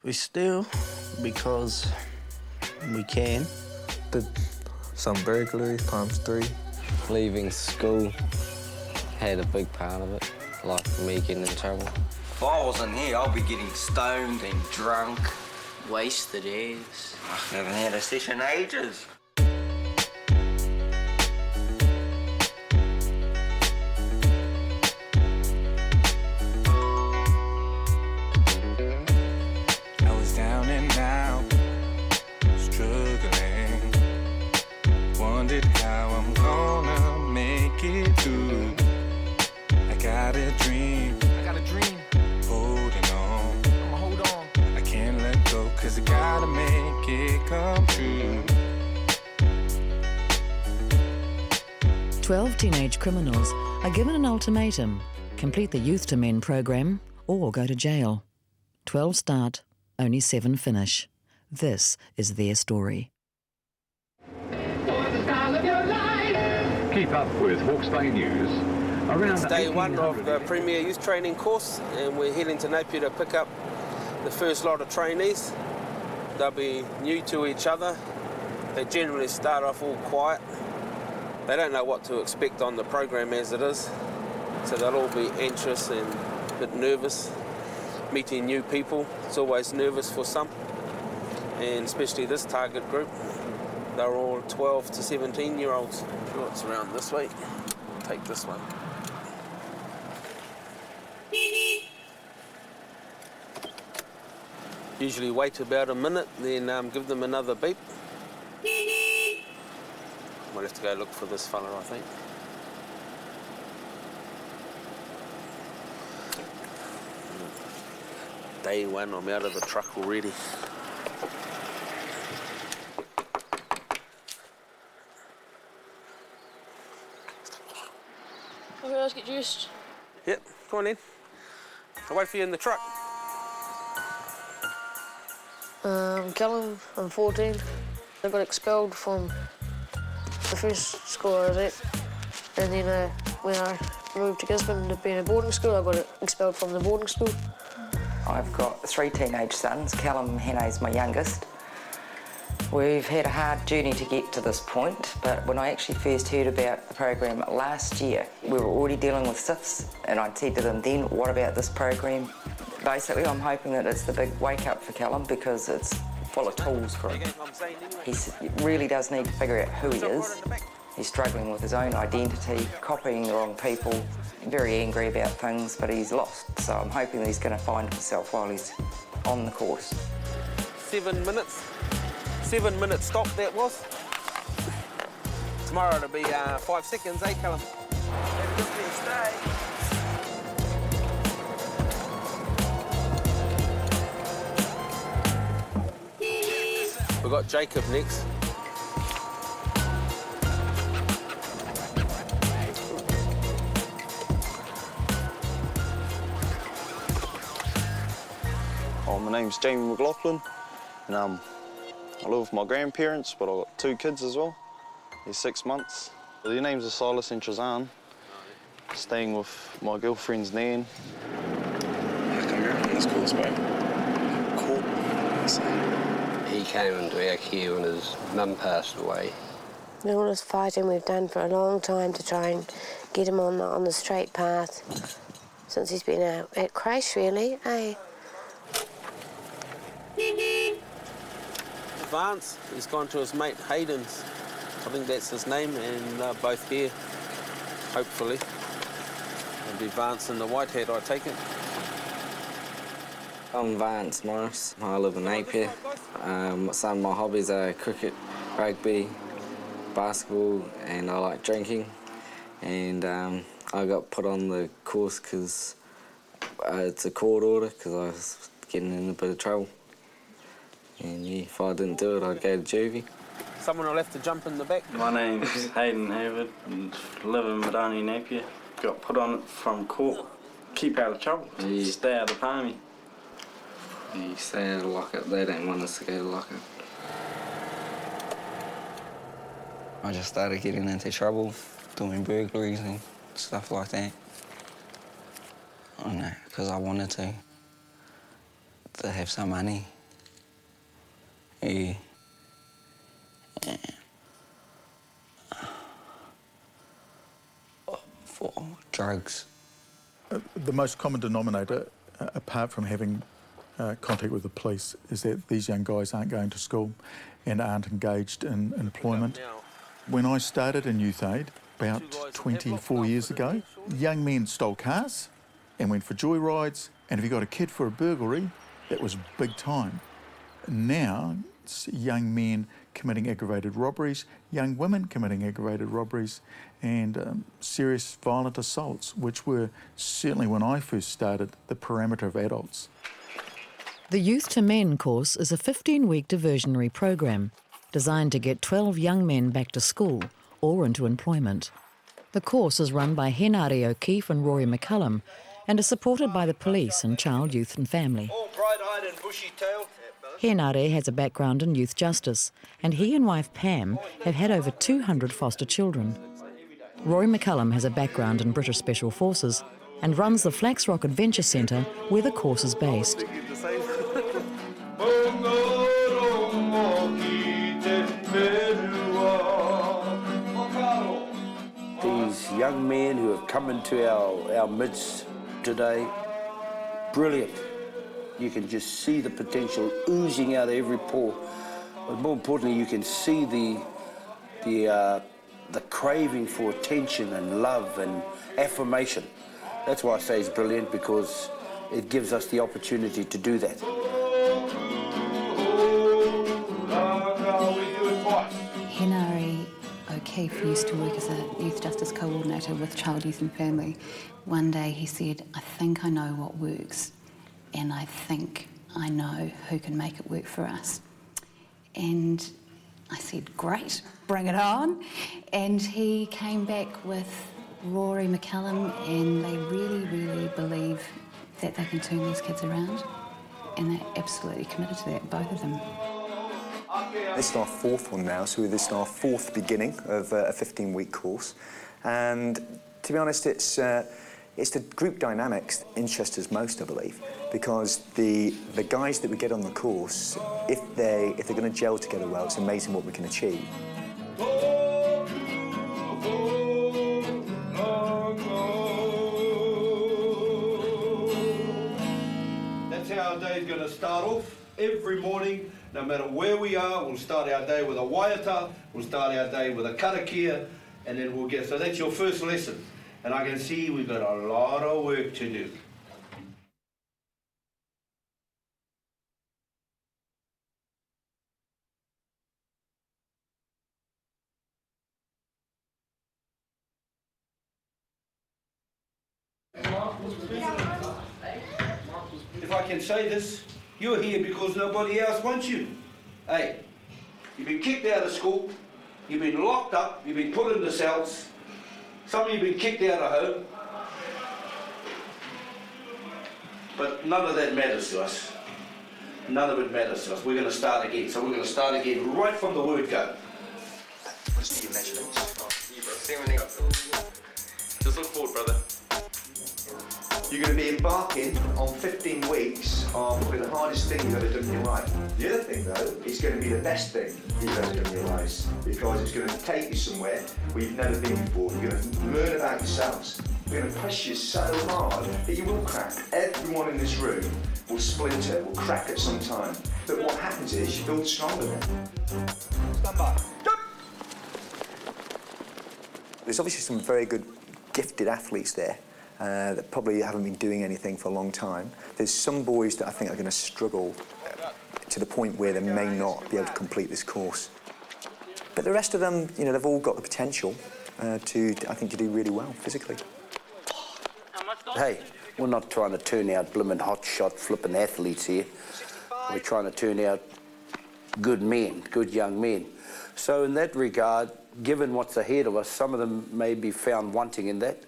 We steal because we can. Did some burglaries ×3. Leaving school had a big part of it, like me getting in trouble. If I wasn't here, I'll be getting stoned and drunk. Wasted years. I haven't had a session in ages. I was down and out, struggling. Wondered how I'm gonna make it through. I got a dream. Holding on. I'ma hold on. I can't let go, 'cause I gotta make it come true. 12 teenage criminals are given an ultimatum: complete the Youth to Men program or go to jail. 12 start, only 7 finish. This is their story. Keep up with Hawke's Bay News. Around It's day one of the Premier Youth Training course, and we're heading to Napier to pick up the first lot of trainees. They'll be new to each other. They generally start off all quiet. They don't know what to expect on the program as it is, so they'll all be anxious and a bit nervous. Meeting new people, it's always nervous for some, and especially this target group. They're all 12 to 17-year-olds. Sure, it's around this way. Take this one. Usually wait about a minute, then give them another beep. We'll have to go look for this fella, I think. Day one, I'm out of the truck already. Okay, let's get juiced. Yep, come on in. I'll wait for you in the truck. Callum, I'm 14. I got expelled from the first school I was at. And then when I moved to Gisborne to be in a boarding school, I got expelled from the boarding school. I've got 3 teenage sons. Callum Henne's my youngest. We've had a hard journey to get to this point, but when I actually first heard about the program last year, we were already dealing with SIFs, and I'd said to them then, what about this program? Basically, I'm hoping that it's the big wake-up for Callum, because it's full of tools for him. He really does need to figure out who he is. He's struggling with his own identity, copying the wrong people, very angry about things, but he's lost. So I'm hoping that he's going to find himself while he's on the course. 7 minutes. 7 minute stop that was. Tomorrow it'll be 5 seconds, eh, Callum? Have a good first day. We've got Jacob next. Oh, my name's Jamie McLaughlin, and I live with my grandparents, but I've got 2 kids as well. They're 6 months. Their names are Silas and Shazan. Staying with my girlfriend's nan. How come you're on this course, bro? Cool. He came into our care when his mum passed away. All this fighting we've done for a long time to try and get him on the straight path since he's been at crash, really, eh? Vance, he's gone to his mate Hayden's. I think that's his name, and they're both here, hopefully. It'll be Vance in the white hat, I take it. I'm Vance Morris. I live in Napier. Some of my hobbies are cricket, rugby, basketball, and I like drinking. And I got put on the course because it's a court order, because I was getting in a bit of trouble. And yeah, if I didn't do it, I'd go to juvie. Someone will have to jump in the back. My name's Hayden Hayward, and live in Madani, Napier. Got put on it from court. Keep out of trouble. Yeah. Stay out of the palmy. Yeah, you stay out of lockup. They don't want us to go to lockup. I just started getting into trouble, doing burglaries and stuff like that. I don't know, because I wanted to have some money. Yeah. For drugs. The most common denominator, apart from having contact with the police, is that these young guys aren't going to school and aren't engaged in employment. When I started in Youth Aid about 24 years ago, young men stole cars and went for joyrides, and if you got a kid for a burglary, that was big time. Now, it's young men committing aggravated robberies, young women committing aggravated robberies, and serious violent assaults, which were certainly, when I first started, the parameter of adults. The Youth to Men course is a 15-week diversionary program designed to get 12 young men back to school or into employment. The course is run by Henare O'Keefe and Rory McCullum and is supported by the police and Child, Youth and Family. Bright-eyed and bushy-tailed. Henare has a background in youth justice, and he and wife Pam have had over 200 foster children. Rory McCullum has a background in British Special Forces and runs the Flax Rock Adventure Centre where the course is based. These young men who have come into our midst today, brilliant. You can just see the potential oozing out of every pore. But more importantly, you can see the craving for attention and love and affirmation. That's why I say it's brilliant, because it gives us the opportunity to do that. Henare O'Keefe used to work as a youth justice coordinator with Child, Youth and Family. One day he said, "I think I know what works, and I think I know who can make it work for us." And I said, "Great, bring it on." And he came back with Rory McCullum, and they really, really believe that they can turn these kids around. And they're absolutely committed to that, both of them. This is our fourth one now, so this is our fourth beginning of a 15-week course. And to be honest, it's the group dynamics that interest us most, I believe, because the guys that we get on the course, if they're going to gel together well, it's amazing what we can achieve. That's how our day's going to start off. Every morning, no matter where we are, we'll start our day with a waiata, we'll start our day with a karakia, and then we'll get... So that's your first lesson. And I can see we've got a lot of work to do. If I can say this, you're here because nobody else wants you. Hey, you've been kicked out of school, you've been locked up, you've been put into cells, some of you have been kicked out of home, but none of that matters to us. None of it matters to us. We're going to start again. So we're going to start again right from the word go. What's your measurements? Just look forward, brother. You're going to be embarking on 15 weeks of probably the hardest thing you've ever done in your life. The other thing, though, is going to be the best thing you've ever done in your life, because it's going to take you somewhere where you've never been before. You're going to learn about yourselves. We're going to press you so hard that you will crack. Everyone in this room will splinter, will crack at some time. But what happens is you build stronger then. Stand by. There's obviously some very good, gifted athletes there. That probably haven't been doing anything for a long time. There's some boys that I think are going to struggle to the point where they may not be able to complete this course. But the rest of them, you know, they've all got the potential I think, to do really well physically. Hey, we're not trying to turn out blimmin' hotshot flippin' athletes here. We're trying to turn out good men, good young men. So in that regard, given what's ahead of us, some of them may be found wanting in that.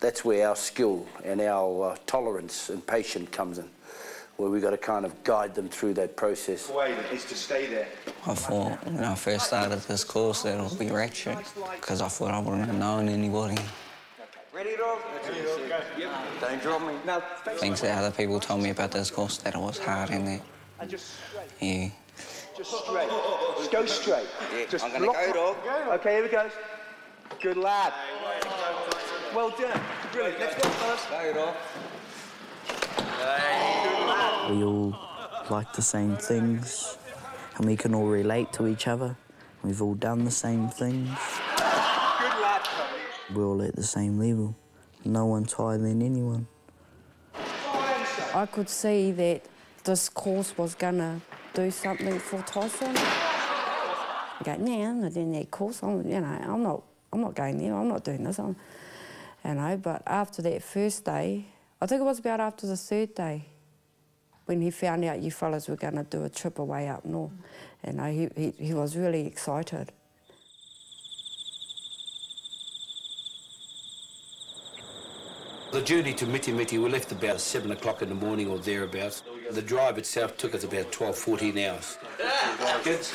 That's where our skill and our tolerance and patience comes in, where we've got to kind of guide them through that process. The way is to stay there. I thought when I first started this course that it would be ratchet, because I thought I wouldn't have known anybody. Ready, Rob? Yep. Don't drop me. Things that other people told me about this course, that it was hard in there. Yeah. Just straight. Just go straight. Yeah, Just I'm gonna lock go, up. dog. Okay, here we go. Good lad. Well done. Brilliant. Let's go, fellas. Go, dog. We all like the same things, and we can all relate to each other. We've all done the same things. Good lad, Tony. We're all at the same level. No one's higher than anyone. I could see that this course was gonna do something for Tyson. I go, nah, I'm not doing that course. I'm not going there. I'm not doing this. But after that first day, I think it was about after the third day, when he found out you fellas were going to do a trip away up north, he was really excited. The journey to Miti Miti, we left about 7 o'clock in the morning or thereabouts. The drive itself took us about 12, 14 hours. Kids,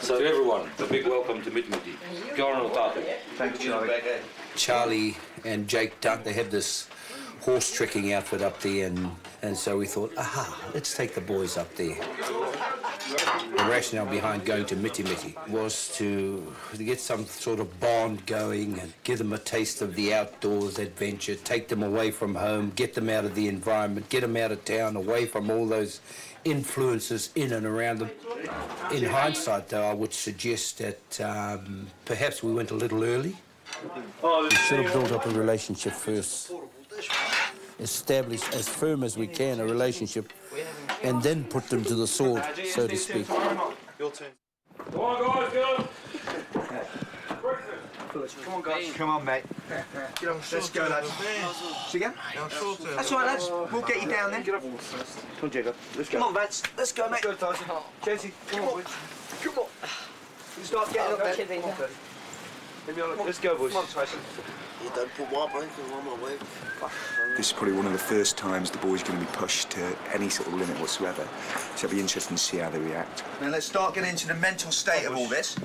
so to everyone, a big welcome to Miti Miti. Kia ora tātou. Thanks, Charlie. Charlie and Jake Duck, they have this horse trekking outfit up there, and so we thought, let's take the boys up there. The rationale behind going to Miti Miti was to get some sort of bond going and give them a taste of the outdoors adventure, take them away from home, get them out of the environment, get them out of town, away from all those influences in and around them. In hindsight, though, I would suggest that perhaps we went a little early. We should have built up a relationship first. Establish as firm as we can a relationship and then put them to the sword, so to speak. Your turn. Come on, guys, go! Come on, guys. Come on, mate. Let's go, lads. See again? That's all right, lads. We'll get you down there. Come on, Jacob. Let's go. Come on, Vance. Let's go, mate. Let's go, Tyson. Chelsea, come on, boys. Come on. You start getting up there. Come on, Cody. Let's go, boys. Come on, Tyson. You don't put my blanket on my way. This is probably one of the first times the boys are going to be pushed to any sort of limit whatsoever. So it'll be interesting to see how they react. Now let's start getting into the mental state of all this.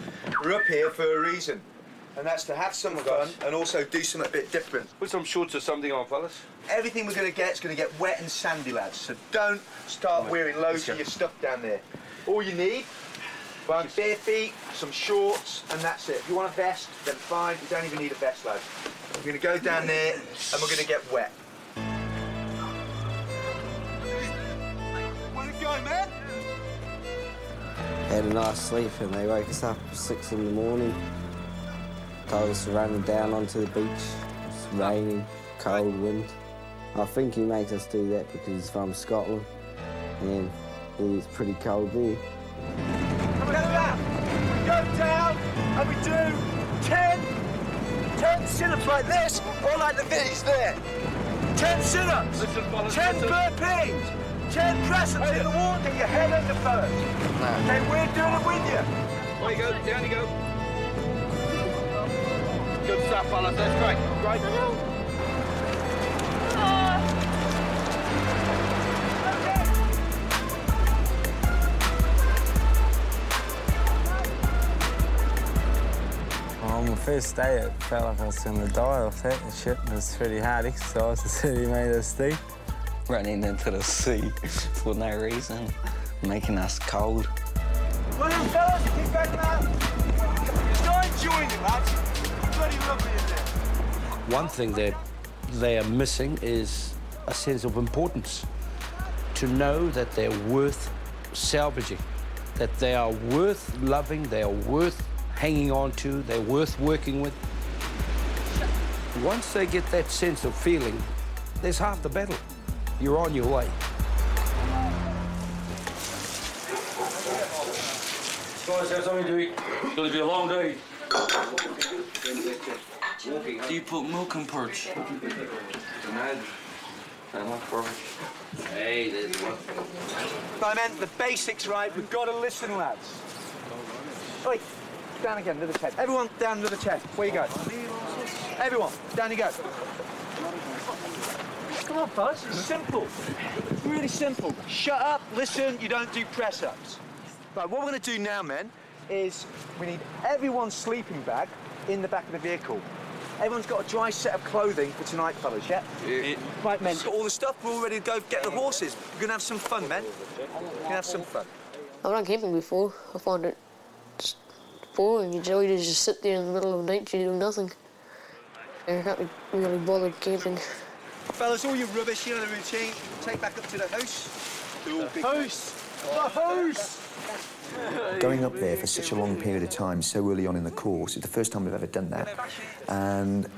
We're up here for a reason, and that's to have some fun and also do something a bit different. Put some shorts or something on, fellas. Everything we're going to get is going to get wet and sandy, lads. So don't start wearing loads of your stuff down there. All you need, bare feet, some shorts, and that's it. If you want a vest, then fine. You don't even need a vest, lads. We're going to go down there and we're going to get wet. Where's it going, man? Had a nice sleep and they woke us up at 6 in the morning. Told us to run down onto the beach. It's raining, cold wind. I think he makes us do that because he's from Scotland and it's pretty cold there. Go down and we do 10 sit-ups like this, or like the videos there. 10 sit-ups, 10 burpees, 10 press-ups in the water, get your head under first. Okay, we're doing it with you. There you go, down you go. Good stuff, fellas, that's great. Great. On the first day, it felt like I was going to die off that shit. It was pretty hard exercise that he made us do. Running into the sea for no reason, making us cold. Well done, fellas, keep going out. Start enjoying it, lads. Bloody lovely in there. One thing that they are missing is a sense of importance. To know that they're worth salvaging, that they are worth loving, they are worth hanging on to, they're worth working with. Once they get that sense of feeling, there's half the battle. You're on your way. Guys, have something to eat. It's going to be a long day. Do you put milk in porridge? Hey, there's one. I meant the basics, right? We've got to listen, lads. Oi. Down again to the tent. Everyone down to the tent. Where you go? Everyone, down you go. Come on, fellas. It's simple. It's really simple. Shut up, listen, you don't do press-ups. Right, what we're going to do now, men, is we need everyone's sleeping bag in the back of the vehicle. Everyone's got a dry set of clothing for tonight, fellas, yeah? Right, men. Got all the stuff. We're all ready to go get the horses. We're gonna have some fun, men. We're gonna have some fun. I've done camping before. I find it just boring. You just sit there in the middle of nature doing nothing. I can't be really bothered camping. Fellas, all your rubbish, you know the routine. Take back up to the house. House! The house! Going up there for such a long period of time, so early on in the course, it's the first time we've ever done that. And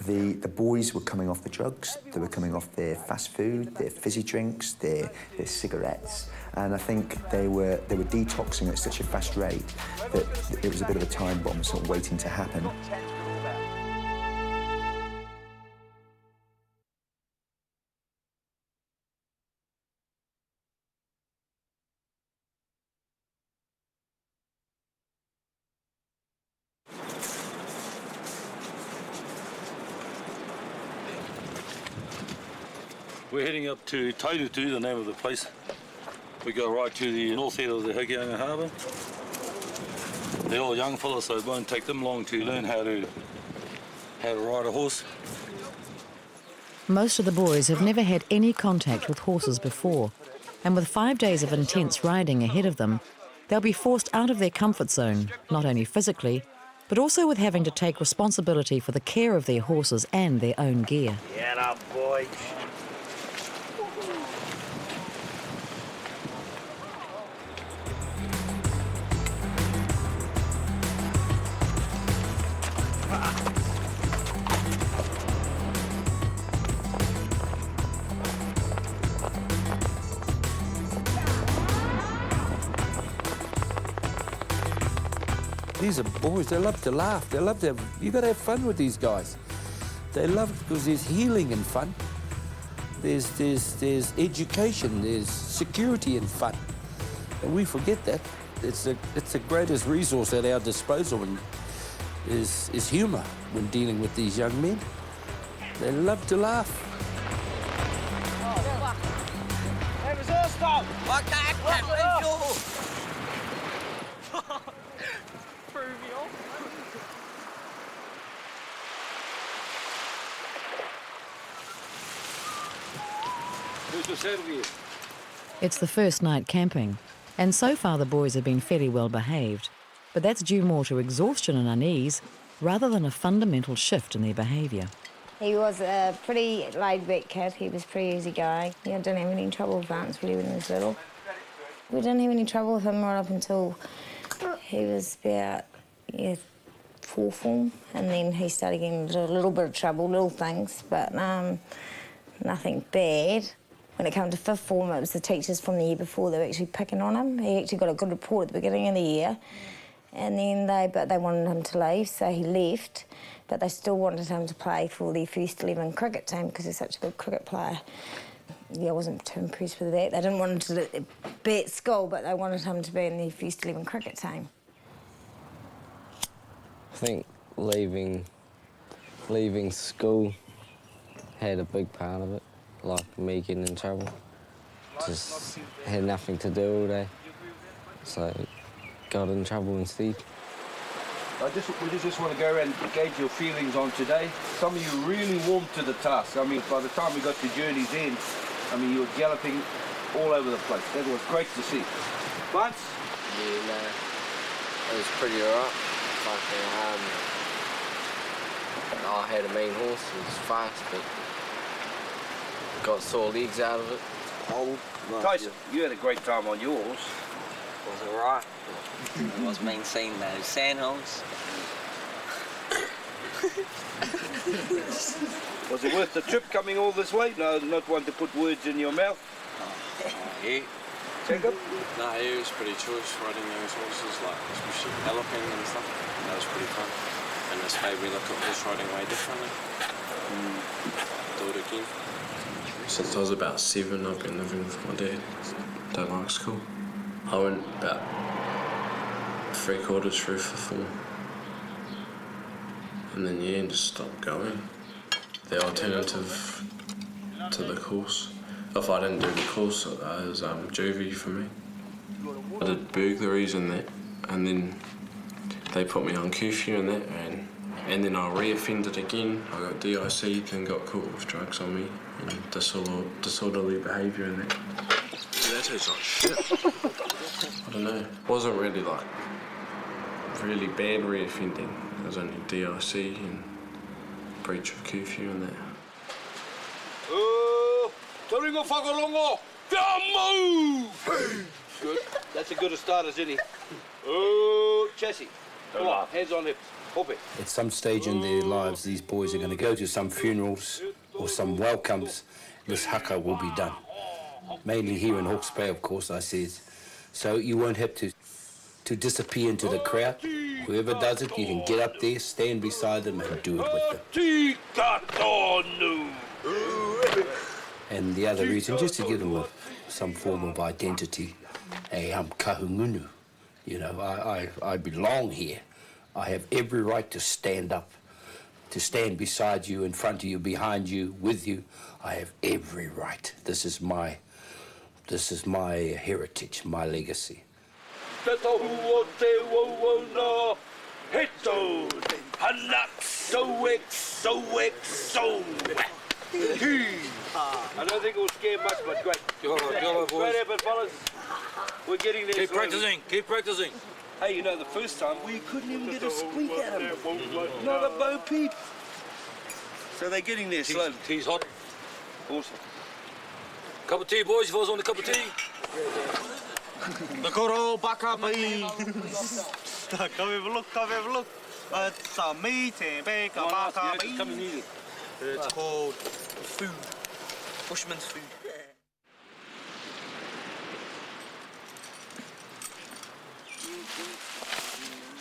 the boys were coming off the drugs, they were coming off their fast food, their fizzy drinks, their cigarettes. And I think they were detoxing at such a fast rate that it was a bit of a time bomb sort of waiting to happen. We're heading up to Taurutu, the name of the place. We go right to the north end of the Hokianga Harbour. They're all young fellas, so it won't take them long to learn how to ride a horse. Most of the boys have never had any contact with horses before, and with 5 days of intense riding ahead of them, they'll be forced out of their comfort zone, not only physically, but also with having to take responsibility for the care of their horses and their own gear. Get up, boys. These are boys, they love to laugh, they love to you got to have fun with these guys. They love it because there's healing and fun. There's education, there's security and fun. And we forget that. It's the greatest resource at our disposal is humour when dealing with these young men. They love to laugh. It's the first night camping, and so far the boys have been fairly well behaved, but that's due more to exhaustion and unease rather than a fundamental shift in their behaviour. He was a pretty laid-back kid. He was pretty easygoing. He didn't have any trouble with Vance really when he was little. We didn't have any trouble with him right up until he was about 4 form, and then he started getting into a little bit of trouble, little things, but nothing bad. When it came to 5th form, it was the teachers from the year before that were actually picking on him. He actually got a good report at the beginning of the year, and then they wanted him to leave, so he left, but they still wanted him to play for the first 11 cricket team because he's such a good cricket player. Yeah, I wasn't too impressed with that. They didn't want him to be at school, but they wanted him to be in the first 11 cricket team. I think leaving school had a big part of it. Like me getting in trouble. Just had nothing to do all day, so got in trouble instead. We just want to go around and gauge your feelings on today. Some of you really warmed to the task. I mean, by the time we got to journey's end, I mean, you were galloping all over the place. That was great to see. Vance? Yeah, no, it was pretty alright. I had a mean horse, it was fast, but got sore legs out of it. Tyson, you had a great time on yours. It was alright. It was mean seeing those sandhogs. Was it worth the trip coming all this way? No, not one to put words in your mouth. Yeah. Jacob? No, it was pretty choice riding those horses, like especially galloping and stuff. That was pretty fun. And it's made me look at horse riding way differently. Do it again. Since I was about 7, I've been living with my dad. Don't like school. I went about 3/4 through 5th form. And then, yeah, just stopped going. The alternative to the course. If I didn't do the course, it was juvie for me. I did burglaries and that, and then they put me on curfew and that, and And then I re-offended again. I got DIC'd and got caught with drugs on me and disorderly behaviour and that. That tastes like shit. I don't know. It wasn't really like really bad re-offending. It was only DIC and breach of curfew and that. Taringo whakalongo! Move! Good. That's a good start as any. Oh, Chassis. Come on, hands on hips. Hop it. At some stage in their lives, these boys are going to go to some funerals or some welcomes. This haka will be done. Mainly here in Hawke's Bay, of course, I says. So you won't have to disappear into the crowd. Whoever does it, you can get up there, stand beside them and do it with them. And the other reason, just to give them some form of identity. Hey, I'm kahungunu. You know, I belong here. I have every right to stand up, to stand beside you, in front of you, behind you, with you. I have every right. This is my heritage, my legacy. I don't think it will scare much, but great. Great effort, fellas. We're getting there. Keep practicing. Hey, you know, the first time we couldn't even get a squeak out of him. Not a bo peep. So they're getting there slowly. Tea's hot. Awesome. Cup of tea, boys. You fellas want a cup of tea? Nakoro baka pai. Come have a look, come have a look. It's a meat and baka baka pai. Come and eat it. It's called food. Bushman's food.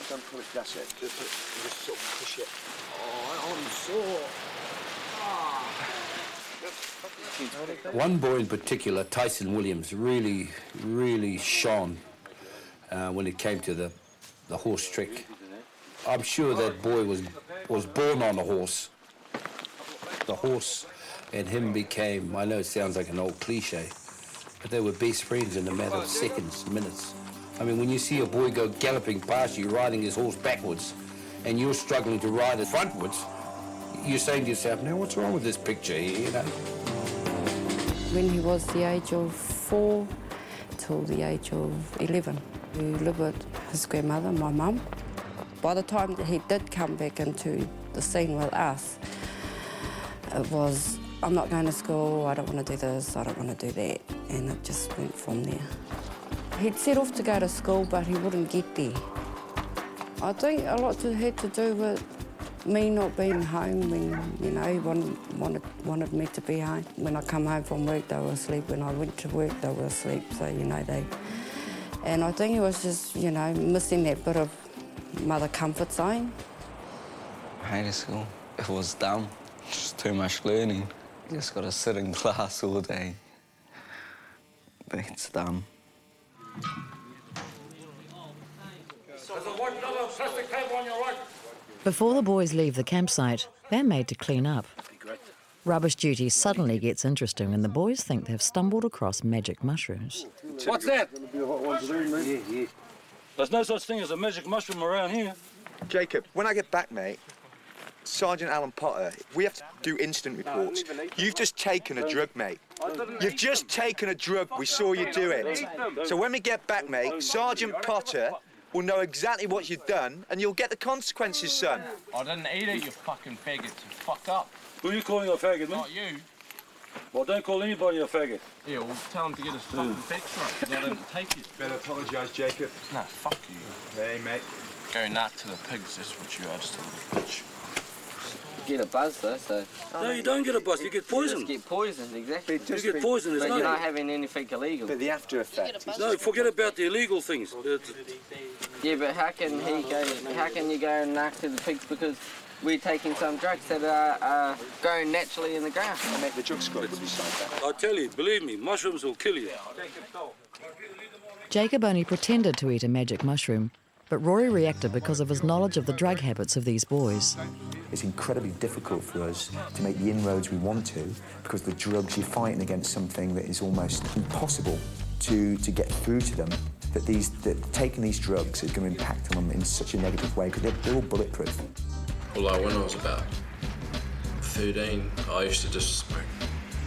Don't pull it, that's it. Just sort of push it. Oh, I'm sore. One boy in particular, Tyson Williams, really shone when it came to the horse trick. I'm sure that boy was born on a horse. The horse and him became, I know it sounds like an old cliche, but they were best friends in a matter of seconds, minutes. I mean, when you see a boy go galloping past you, riding his horse backwards, and you're struggling to ride it frontwards, you're saying to yourself, now what's wrong with this picture here, you know? When he was the age of 4 till the age of 11, we lived with his grandmother, my mum. By the time that he did come back into the scene with us, it was, I'm not going to school, I don't want to do this, I don't want to do that, and it just went from there. He'd set off to go to school, but he wouldn't get there. I think a lot had to do with me not being home when, you know, he wanted me to be home. When I come home from work, they were asleep. When I went to work, they were asleep. So, you know, And I think he was just, you know, missing that bit of mother comfort zone. I hated school. It was dumb. Just too much learning. You just got to sit in class all day. It's dumb. Before the boys leave the campsite, they're made to clean up. Rubbish duty suddenly gets interesting when the boys think they've stumbled across magic mushrooms. What's that? There's no such thing as a magic mushroom around here. Jacob, when I get back, mate, Sergeant Alan Potter, we have to do instant reports. You've just taken a drug, mate. You've just taken a drug. We saw you do it. So when we get back, mate, Sergeant Potter will know exactly what you've done, and you'll get the consequences, son. I didn't eat it, you fucking faggot. Fuck up. Who are you calling a faggot, man? Not you. Well, don't call anybody a faggot. Yeah, well, tell him to get his fucking facts right, because I didn't take it. Better apologise, Jacob. Nah, fuck you. Hey, mate. Go nut to the pigs, that's what you are, just a little bitch. You get a buzz though, so... No, you don't get a buzz, you get poisoned. You just get poisoned, exactly. You get poisoned, but you're not having anything illegal. But the after effect... No, forget about the illegal things. Yeah, but how can you go and knock to the pigs because we're taking some drugs that are growing naturally in the ground? I make the drug squad decide that. I tell you, believe me, mushrooms will kill you. Jacob only pretended to eat a magic mushroom, but Rory reacted because of his knowledge of the drug habits of these boys. It's incredibly difficult for us to make the inroads we want to because the drugs, you're fighting against something that is almost impossible to get through to them, that taking these drugs is going to impact on them in such a negative way because they're all bulletproof. Well, like when I was about 13, I used to just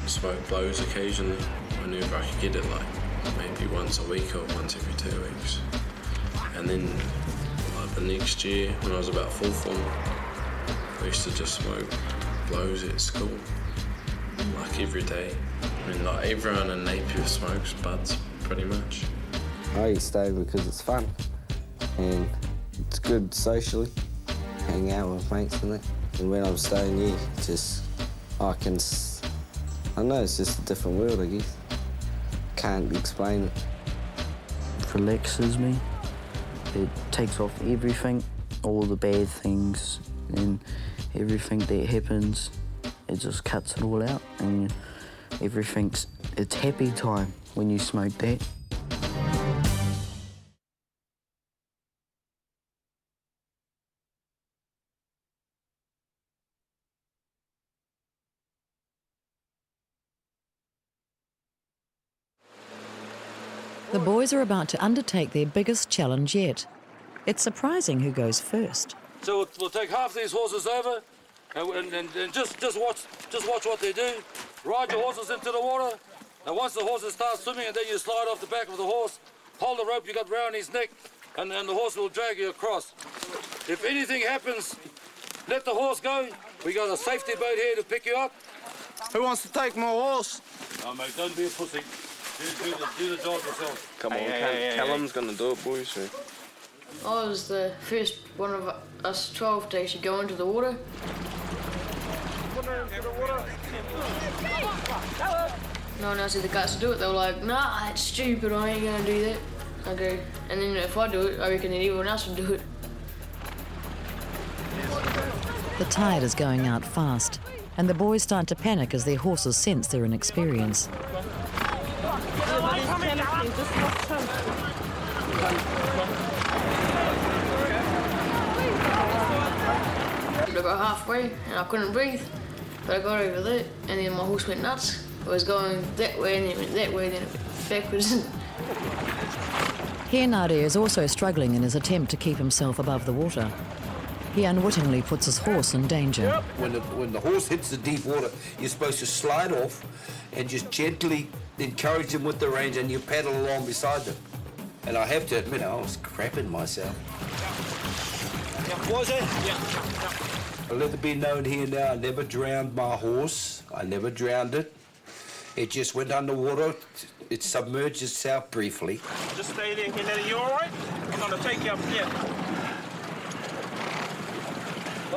smoke blows occasionally whenever I could get it, like maybe once a week or once every 2 weeks. And then like the next year, when I was about 4th form, I used to just smoke blows at school, like every day. I mean, like everyone in Napier smokes buds, pretty much. I stay because it's fun and it's good socially, hang out with mates and that. And when I'm staying here, I know it's just a different world, I guess. Can't explain it. It relaxes me. It takes off everything, all the bad things and everything that happens. It just cuts it all out and it's happy time when you smoke that. The boys are about to undertake their biggest challenge yet. It's surprising who goes first. So we'll take half these horses over and just watch what they do. Ride your horses into the water, and once the horses start swimming, and then you slide off the back of the horse, hold the rope you got round his neck, and the horse will drag you across. If anything happens, let the horse go. We got a safety boat here to pick you up. Who wants to take my horse? No, mate, don't be a pussy. Do the job yourself. Come on, Callum's gonna do it, boys. So. I was the first one of us 12 to actually go into the water. No one else had the guts to do it. They were like, nah, that's stupid, I ain't gonna do that. I go, and then if I do it, I reckon that everyone else would do it. The tide is going out fast, and the boys start to panic as their horses sense their inexperience. I got halfway and I couldn't breathe, but I got over that, and then my horse went nuts. It was going that way and then it went that way, then it went backwards. Henare is also struggling in his attempt to keep himself above the water. He unwittingly puts his horse in danger. When the horse hits the deep water, you're supposed to slide off and just gently encourage him with the reins, and you paddle along beside them. And I have to admit, I was crapping myself. Was it? I'll let it be known here now, I never drowned my horse. I never drowned it. It just went underwater. It submerged itself briefly. Just stay there, Kennedy. You all right? I'm gonna take you up here.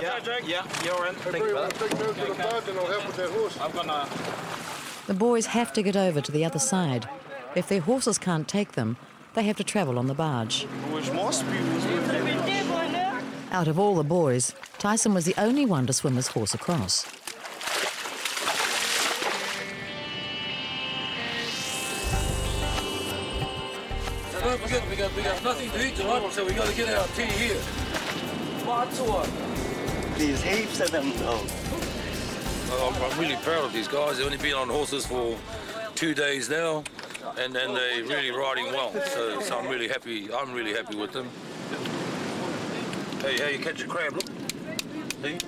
Yeah, you're in. Think about it. Take me over to the boat and I'll help with that horse. I'm gonna... The boys have to get over to the other side. If their horses can't take them, they have to travel on the barge. Out of all the boys, Tyson was the only one to swim his horse across. Don't forget, we got nothing to eat tonight, so we got to get our tea here. There's heaps of them, though. I'm really proud of these guys. They've only been on horses for 2 days now, and they're really riding well. So I'm really happy. I'm really happy with them. Hey, how you catch a crab? Look, see?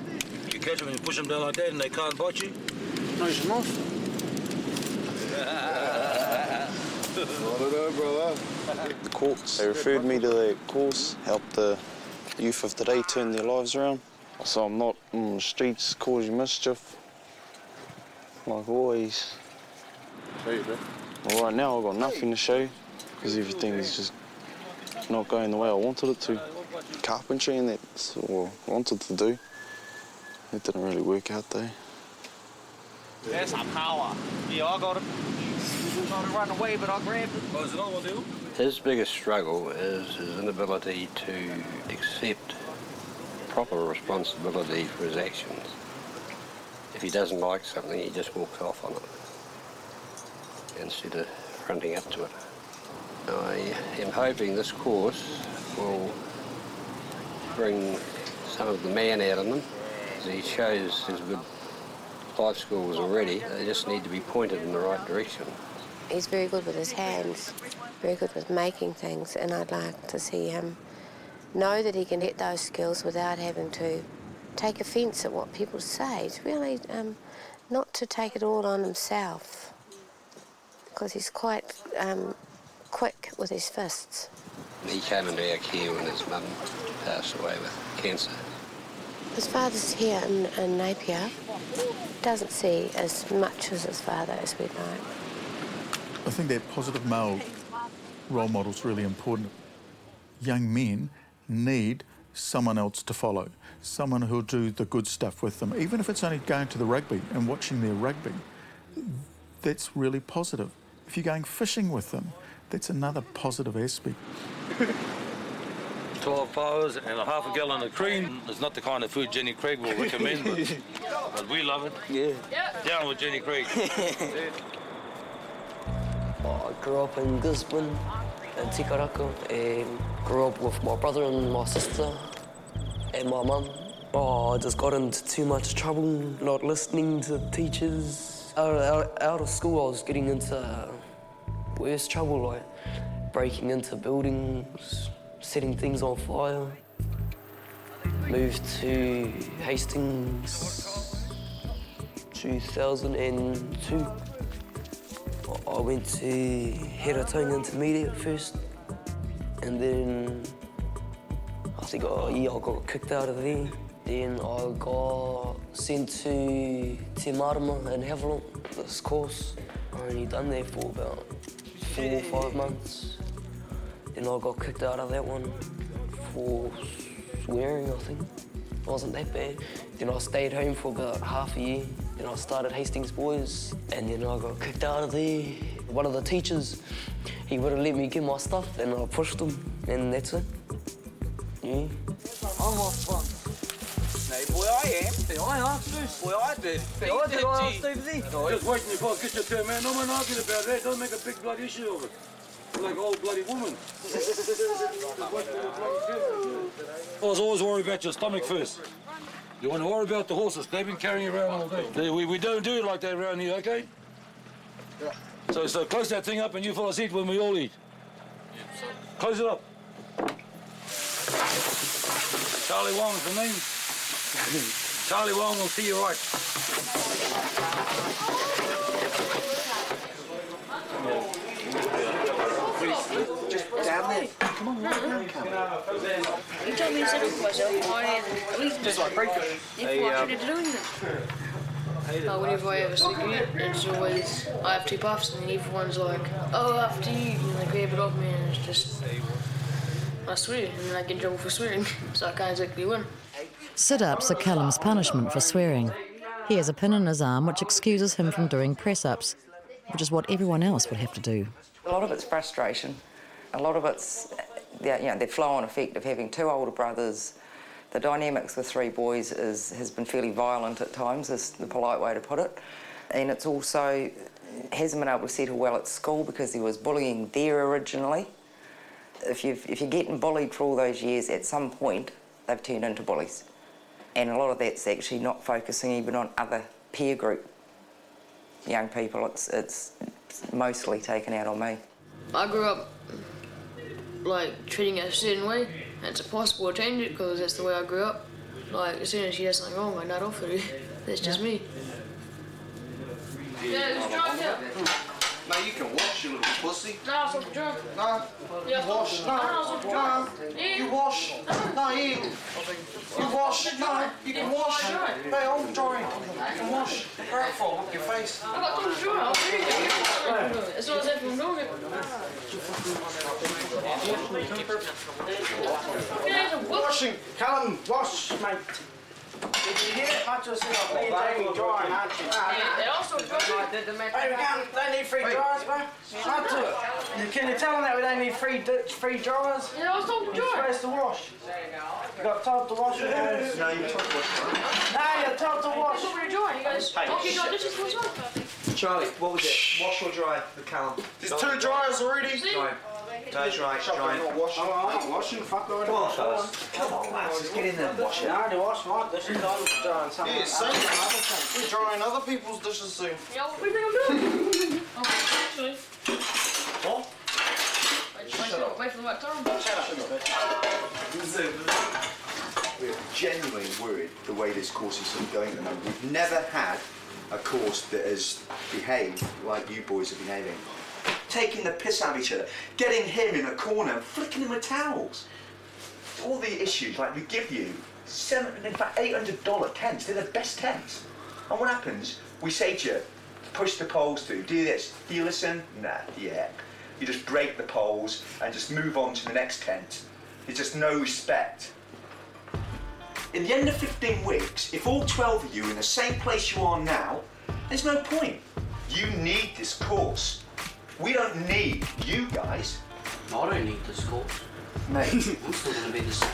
You catch them and you push them down like that, and they can't bite you. Nice enough. The courts, they referred me to the course, helped the youth of today turn their lives around. So I'm not on the streets causing mischief, like always. Well, right now I've got nothing to show, because everything is just not going the way I wanted it to. Carpentry and that's what I wanted to do. It didn't really work out though. That's our power. Yeah, I got it. I tried to run away, but I grabbed it. Oh, is it all what do? His biggest struggle is his inability to accept proper responsibility for his actions. If he doesn't like something, he just walks off on it instead of fronting up to it. I am hoping this course will bring some of the man out of them. He shows his good life skills already. They just need to be pointed in the right direction. He's very good with his hands, very good with making things, and I'd like to see him know that he can get those skills without having to take offence at what people say. To really not to take it all on himself, because he's quite quick with his fists. He came into our care when his mum passed away with cancer. His father's here in Napier. Doesn't see as much as his father as we'd like. I think that positive male role model is really important. Young men need someone else to follow, someone who'll do the good stuff with them, even if it's only going to the rugby and watching their rugby. That's really positive. If you're going fishing with them, that's another positive aspect. 12 hours and a half a gallon of cream. It's not the kind of food Jenny Craig will recommend, but we love it. Yeah. Down with Jenny Craig. I grew up in Gisborne, in Tikaraka, and grew up with my brother and my sister and my mum. I just got into too much trouble, not listening to teachers. Out of school, I was getting into worse trouble, like breaking into buildings, setting things on fire. Moved to Hastings 2002. I went to Heratonga Intermediate first, and then I think I got kicked out of there. Then I got sent to Te Marama in Havelock, this course. I only done there for about 4 or 5 months. Then I got kicked out of that one for swearing, I think. It wasn't that bad. Then I stayed home for about half a year. Then I started Hastings Boys, and then I got kicked out of there. One of the teachers, he wouldn't let me get my stuff, and I pushed him, and that's it. Yeah. I'm off one. No, boy, I am. I asked first. Boy, I did. I did. I asked over there. Just wait till you get your turn, man. No one arguing about that. Don't make a big bloody issue of it. You're like an old bloody woman. I was always worried about your stomach first. You want to worry about the horses. They've been carrying you around all day. We don't do it like that around here, okay? Yeah. So close that thing up and you fellas eat when we all eat. Close it up. Charlie Wong's the name. Charlie Wong will see you right. Just down there. Come on, You told me to sit with myself. I had at least just like breakfast. if I should have doing that. Whenever I have a cigarette, it's always I have 2 puffs, and everyone's like, "Oh, after you," and they grab it off me, and it's just I swear, and then I get in trouble for swearing, so I can't exactly win. Sit-ups are Callum's punishment for swearing. He has a pin in his arm which excuses him from doing press-ups, which is what everyone else would have to do. A lot of it's frustration. A lot of it's the flow-on effect of having 2 older brothers. The dynamics with 3 boys has been fairly violent at times, is the polite way to put it. And it's also hasn't been able to settle well at school because there was bullying there originally. If you're getting bullied for all those years, at some point they've turned into bullies. And a lot of that's actually not focusing even on other peer group young people. It's mostly taken out on me. I grew up like treating it a certain way. It's impossible to change it because that's the way I grew up. Like as soon as she does something wrong, I nut off at her. That's just me. Yeah, it's dry here. No, you can wash, you little pussy. No, it's not dry. No, Yeah. you wash. No, No, you wash. No, you wash. No, you can wash. Hey, I'm drying. You can wash. Careful with your face. I got things dry. I'll do it. As long as I'm doing it. Washing. Callum, wash, mate. Did you hear it? I just said I've been taking drying, aren't you? They also dry. Hey, they need 3 dryers, bro. I'll do it. Can you tell them that we don't need 3 dryers? Yeah, I was told to dry. You're supposed to wash. You got told to wash your hands. No, you're told to wash. No, you're told to wash. I thought we were drying. You guys, okay, dry dishes for as well. Charlie, what was it? Wash or dry for Callum? There's 2 dryers already. Dry. No, dry. I'm not washing. Fuck already. Come on, fellas. Come on, lads. Just get in there and wash it. I already washed my dishes. I'm drying something. Yeah, same. We're drying other people's dishes soon. Yeah, what do you think I'm doing? Actually. What? Wait for the right time. Shut up. We're genuinely worried the way this course is sort of going at the moment. We've never had a course that has behaved like you boys are behaving. Taking the piss out of each other, getting him in a corner and flicking him with towels. All the issues, like we give you $800 tents, they're the best tents. And what happens? We say to you, push the poles through, do this. Do you listen? Nah, yeah. You just break the poles and just move on to the next tent. There's just no respect. In the end of 15 weeks, if all 12 of you are in the same place you are now, there's no point. You need this course. We don't need you guys. I don't need this course. Mate. I'm still going to be the same.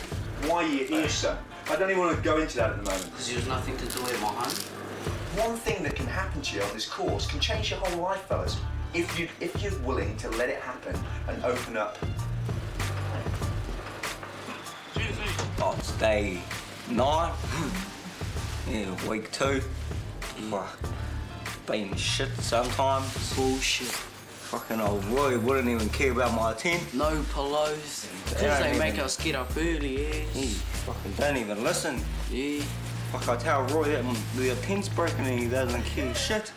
Why are you here, son? I don't even want to go into that at the moment. Because there's nothing to do at my home. One thing that can happen to you on this course can change your whole life, fellas. If you're willing to let it happen and open up. Oh, it's day 9. Yeah, week 2. Fuck. Been shit sometimes. Bullshit. Fucking old Roy wouldn't even care about my tent. No pillows. Because they make us get up early, yeah. He fucking don't even listen. Yeah. Fuck, I tell Roy that the tent's broken and he doesn't care shit.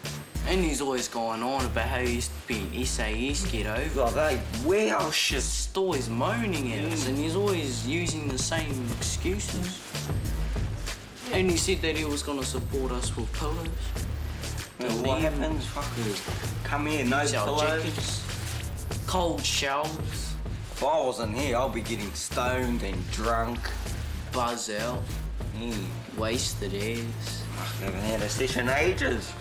And he's always going on about how he's been SAS ghetto. Like, they warehouse shit. He's always moaning at us and he's always using the same excuses. And he said that he was going to support us with pillows. And what happens? Fuckers come here, no pillows. Jackets, cold showers. If I wasn't here, I'll be getting stoned and drunk. Buzz out. Wasted ass. I haven't had a session in ages.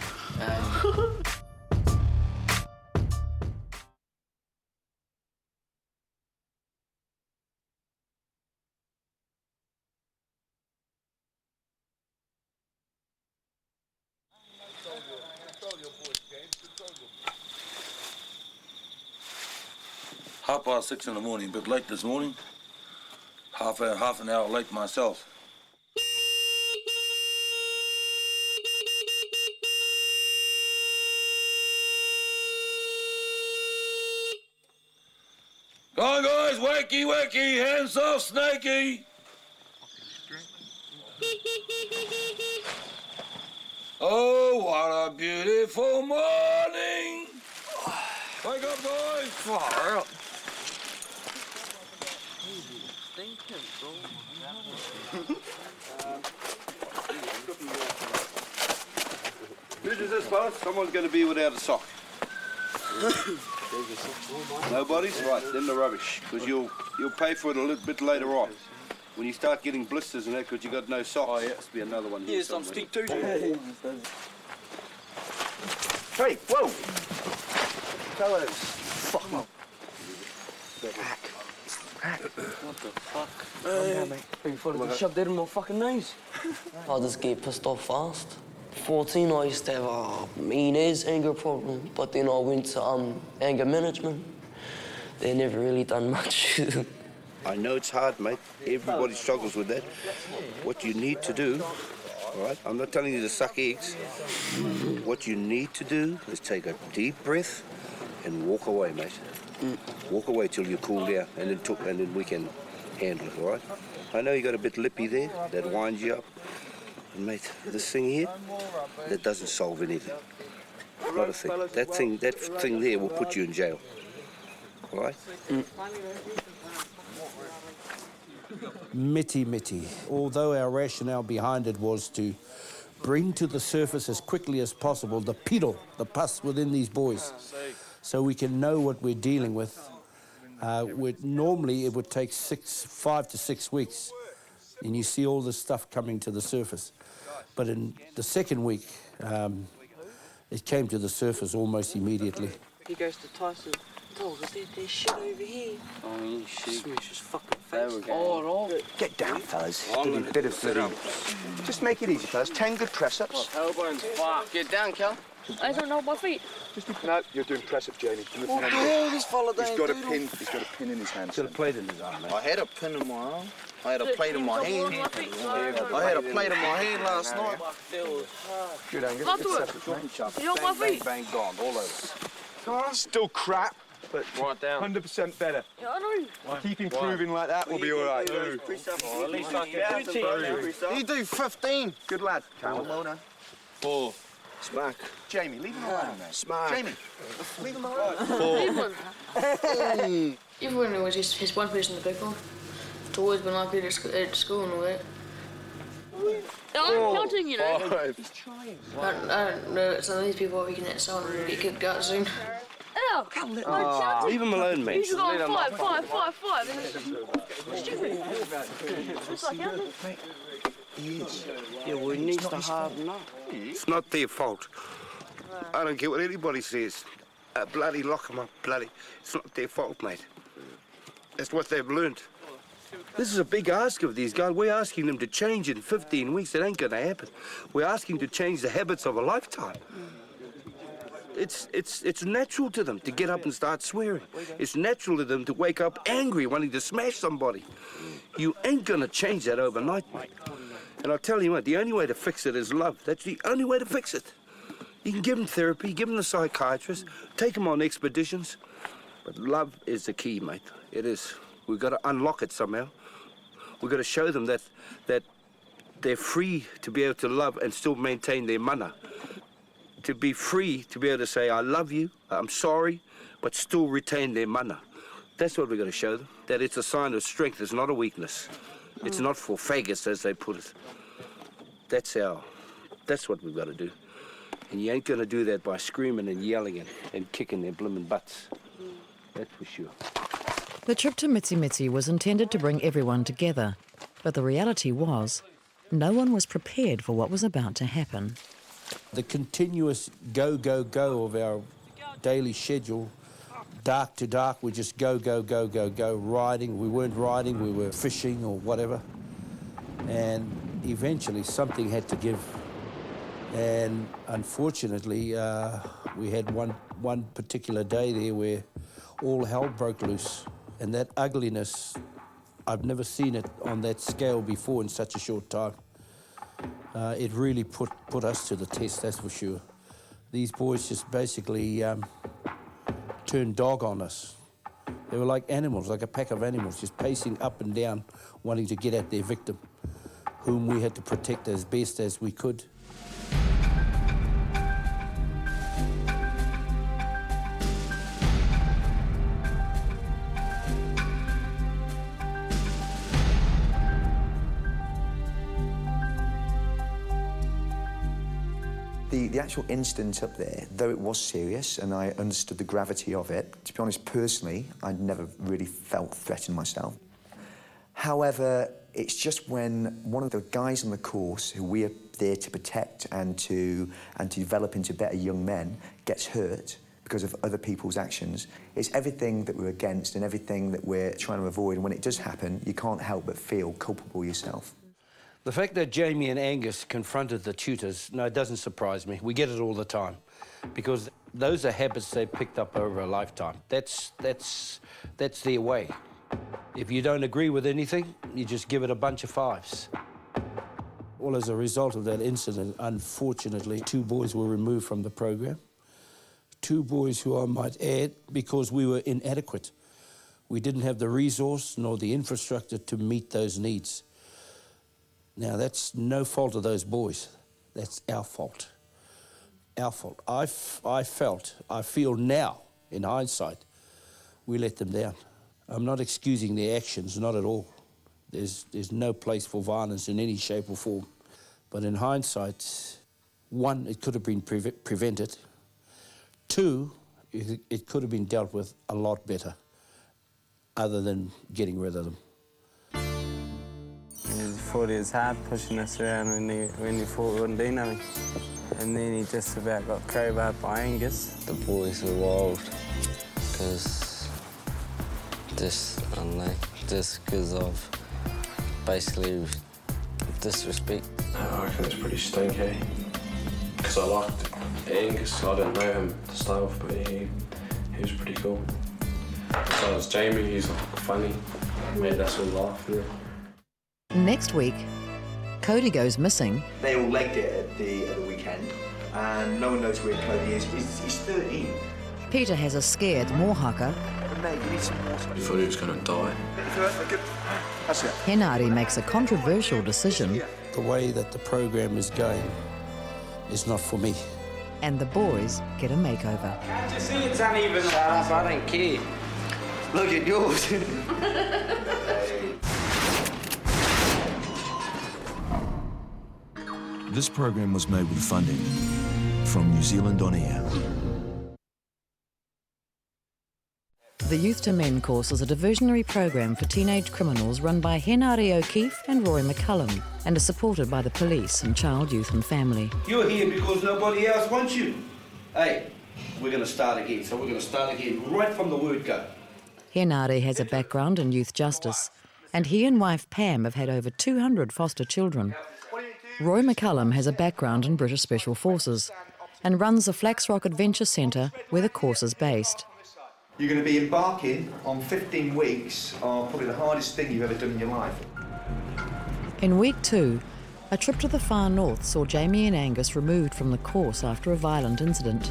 Half past 6 in the morning, a bit late this morning. Half an hour late myself. Come on, guys, wacky, wacky, hands off, Snakey. Oh, what a beautiful morning. Wake up, boys. Far out. Who does this, fellas? Someone's going to be without a sock. Nobody's? Right, then the rubbish. Because you'll pay for it a little bit later on. When you start getting blisters and that because you got no socks. Oh, yeah, there's be another one here. Here's some stick too. Hey, whoa! Fellas. Fuck off. What the fuck? You thought I shoved that in my fucking nose? I just get pissed off fast. 14, I used to have a mean-ass anger problem, but then I went to anger management. They never really done much. I know it's hard, mate. Everybody struggles with that. What you need to do, all right? I'm not telling you to suck eggs. What you need to do is take a deep breath and walk away, mate. Walk away till you cool down, and then we can handle it, all right? I know you got a bit lippy there. That winds you up. And mate, this thing here, that doesn't solve anything. Not a thing. That thing there will put you in jail. All right? Miti. Although our rationale behind it was to bring to the surface as quickly as possible the pus within these boys, so we can know what we're dealing with. Normally it would take 5 to 6 weeks, and you see all this stuff coming to the surface. But in the second week, it came to the surface almost immediately. He goes to Tyson. Tells us there's shit over here. Oh, you shit. Smash his fucking face. Get down, fellas. Do a bit of fitting. Just make it easy, fellas. 10 good press-ups. Elbows, fuck. Get down, Cal. I don't know my feet. No, you're doing press-up, Jamie. What the hell, this fella down? He's got a pin in his hand. He's got a plate in his arm, mate. I had a pin in my arm. I had a plate in my hand. I had a plate in my hand last night. Good, Angus. I'll do it. Good separate, mate. You on my feet? Bang, gone, all over. Still crap. but right down. 100% better. Yeah, I know. Keep improving like that, we'll be all right. Oh, at least I can do You do 15. Good lad. Callum, well done. 4. Smack. Jamie, leave him alone, mate. Smack. Jamie, leave him alone. 4. Even when it was just one person to pick on, it's always been like that at school and all that. I'm counting, you know. 5. He's trying. I don't know, some of these people we can hit someone and get kicked out soon. Oh, leave him alone, mate. You should go on 5, 5, 5, 5. It's stupid. It's like counting. Yeah, well, he needs to harden up. It's not their fault. I don't care what anybody says. Bloody lock them up, bloody. It's not their fault, mate. That's what they've learned. This is a big ask of these guys. We're asking them to change in 15 weeks. It ain't going to happen. We're asking to change the habits of a lifetime. It's natural to them to get up and start swearing. It's natural to them to wake up angry, wanting to smash somebody. You ain't going to change that overnight, mate. And I'll tell you what, the only way to fix it is love. That's the only way to fix it. You can give them therapy, give them the psychiatrist, take them on expeditions. But love is the key, mate. It is. We've got to unlock it somehow. We've got to show them that they're free to be able to love and still maintain their mana. To be free to be able to say, I love you, I'm sorry, but still retain their mana. That's what we've got to show them, that it's a sign of strength, it's not a weakness. It's not for faggots, as they put it. That's what we've got to do. And you ain't going to do that by screaming and yelling and kicking their blimmin' butts. That's for sure. The trip to Mitsi Mitsi was intended to bring everyone together, but the reality was no one was prepared for what was about to happen. The continuous go, go, go of our daily schedule, dark to dark, we just go, go, go, go, go, riding. We weren't riding, we were fishing or whatever. And eventually something had to give. And unfortunately, we had one particular day there where all hell broke loose. And that ugliness, I've never seen it on that scale before in such a short time. It really put us to the test, that's for sure. These boys just basically turned dog on us. They were like animals, like a pack of animals, just pacing up and down, wanting to get at their victim, whom we had to protect as best as we could. The actual incident up there, though it was serious and I understood the gravity of it, to be honest, personally, I'd never really felt threatened myself. However, it's just when one of the guys on the course who we are there to protect and to develop into better young men gets hurt because of other people's actions. It's everything that we're against and everything that we're trying to avoid, and when it does happen, you can't help but feel culpable yourself. The fact that Jamie and Angus confronted the tutors, no, it doesn't surprise me. We get it all the time because those are habits they picked up over a lifetime. That's their way. If you don't agree with anything, you just give it a bunch of 5s. Well, as a result of that incident, unfortunately, 2 boys were removed from the program. 2 boys who I might add, because we were inadequate. We didn't have the resource nor the infrastructure to meet those needs. Now, that's no fault of those boys. That's our fault. Our fault. I feel now, in hindsight, we let them down. I'm not excusing their actions, not at all. There's no place for violence in any shape or form. But in hindsight, 1, it could have been prevented. 2, it could have been dealt with a lot better, other than getting rid of them. He thought it was hard pushing us around when he thought we wouldn't do nothing. And then he just about got crowbarred by Angus. The boys were wild, because just because of basically disrespect. I reckon it's pretty stinky, because I liked Angus. I didn't know him to start off, but he was pretty cool. So was Jamie, he's funny, made us all laugh. Yeah. Next week, Cody goes missing. They all legged it at the weekend, and no one knows where Cody is. He's 13. Peter has a scared mohaka. You thought he was going to die. Henare makes a controversial decision. The way that the program is going is not for me. And the boys get a makeover. Can't you see it's uneven? Shut up, I don't care. Look at yours. This program was made with funding from New Zealand On Air. The Youth to Men course is a diversionary program for teenage criminals run by Henare O'Keefe and Roy McCullum and is supported by the police and Child, Youth and Family. You're here because nobody else wants you. Hey, we're going to start again. So we're going to start again right from the word go. Henare has a background in youth justice, and he and wife Pam have had over 200 foster children. Roy McCullum has a background in British Special Forces and runs the Flaxrock Adventure Centre where the course is based. You're going to be embarking on 15 weeks of probably the hardest thing you've ever done in your life. In week 2, a trip to the far north saw Jamie and Angus removed from the course after a violent incident.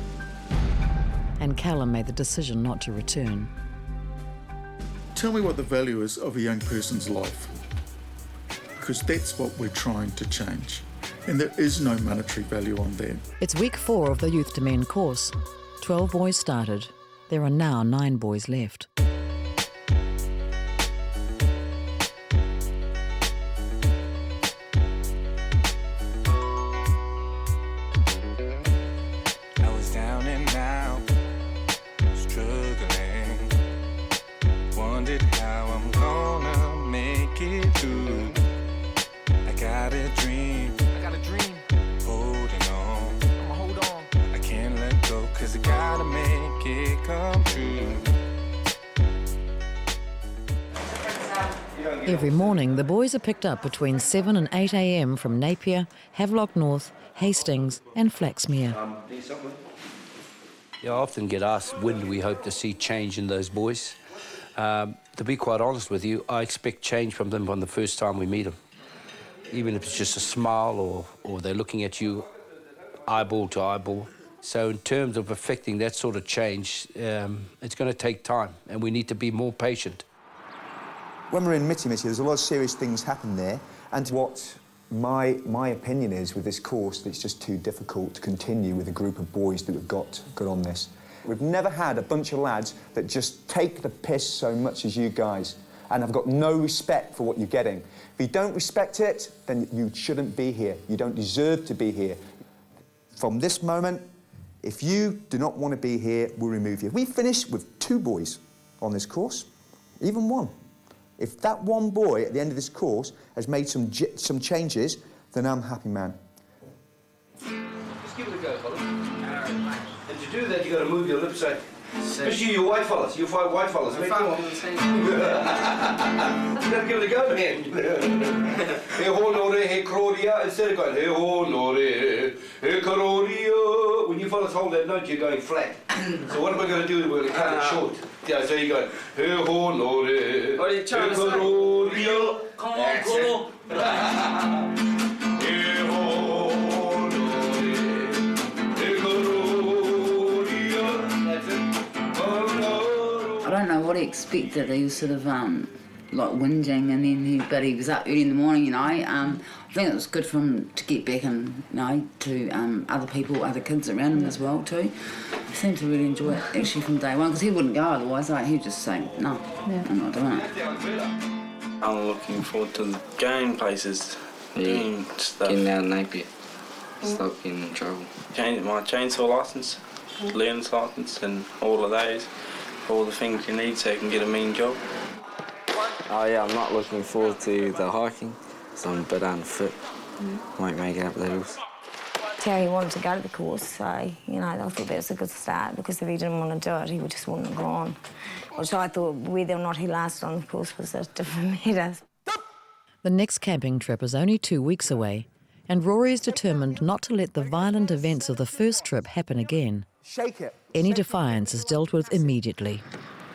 And Callum made the decision not to return. Tell me what the value is of a young person's life, because that's what we're trying to change. And there is no monetary value on there. It's week 4 of the Youth to Men course. 12 boys started. There are now 9 boys left. I was down and out, struggling. Wondered how I'm gonna make it through. I got a dream. Holding on. I'ma hold on. I can't let go, 'cause I gotta make it come true. Every morning, the boys are picked up between 7 and 8 a.m. from Napier, Havelock North, Hastings and Flaxmere. I often get asked, when do we hope to see change in those boys? To be quite honest with you, I expect change from them from the first time we meet them. Even if it's just a smile or they're looking at you eyeball to eyeball. So in terms of affecting that sort of change, it's going to take time and we need to be more patient. When we're in Mitty Mitty, there's a lot of serious things happen there, and what my opinion is with this course, that it's just too difficult to continue with a group of boys that have got on this. We've never had a bunch of lads that just take the piss so much as you guys, and have got no respect for what you're getting. If you don't respect it, then you shouldn't be here. You don't deserve to be here. From this moment, if you do not want to be here, we'll remove you. We finished with 2 boys on this course, even 1. If that 1 boy at the end of this course has made some changes, then I'm a happy man. Just give it a go, fellas. And to do that, you got to move your lips out. Especially you white fellas. You fight white fellas. Mate, come on. You got to give it a go, man. He honore, he Claudia. Instead of going, he honore, he Claudia. When you fellas hold that note, you're going flat. So what am I going to do? We're going to cut it short. Yeah, so you go, he honore, What are you trying to say? Come on, Colo. I don't know what he expected. He was sort of like whinging, and then but he was up early in the morning, you know. I think it was good for him to get back and, you know, to other people, other kids around him as well too. He seemed to really enjoy it actually from day one, because he wouldn't go otherwise. Like, he'd just say, no, I'm not doing it. I'm looking forward to going places, doing stuff. Getting out of Napier, stop getting in trouble. Change my chainsaw licence, learner's licence, and all of those. All the things you need so you can get a mean job. Oh yeah, I'm not looking forward to the hiking, because I'm a bit unfit. Won't make it up the hills. Terry wanted to go to the course, so, you know, I thought that was a good start, because if he didn't want to do it, he just wouldn't have gone. Which I thought whether or not he lasted on the course was a different matter. The next camping trip is only 2 weeks away, and Rory is determined not to let the violent events of the first trip happen again. Shake it. Any defiance is dealt with immediately.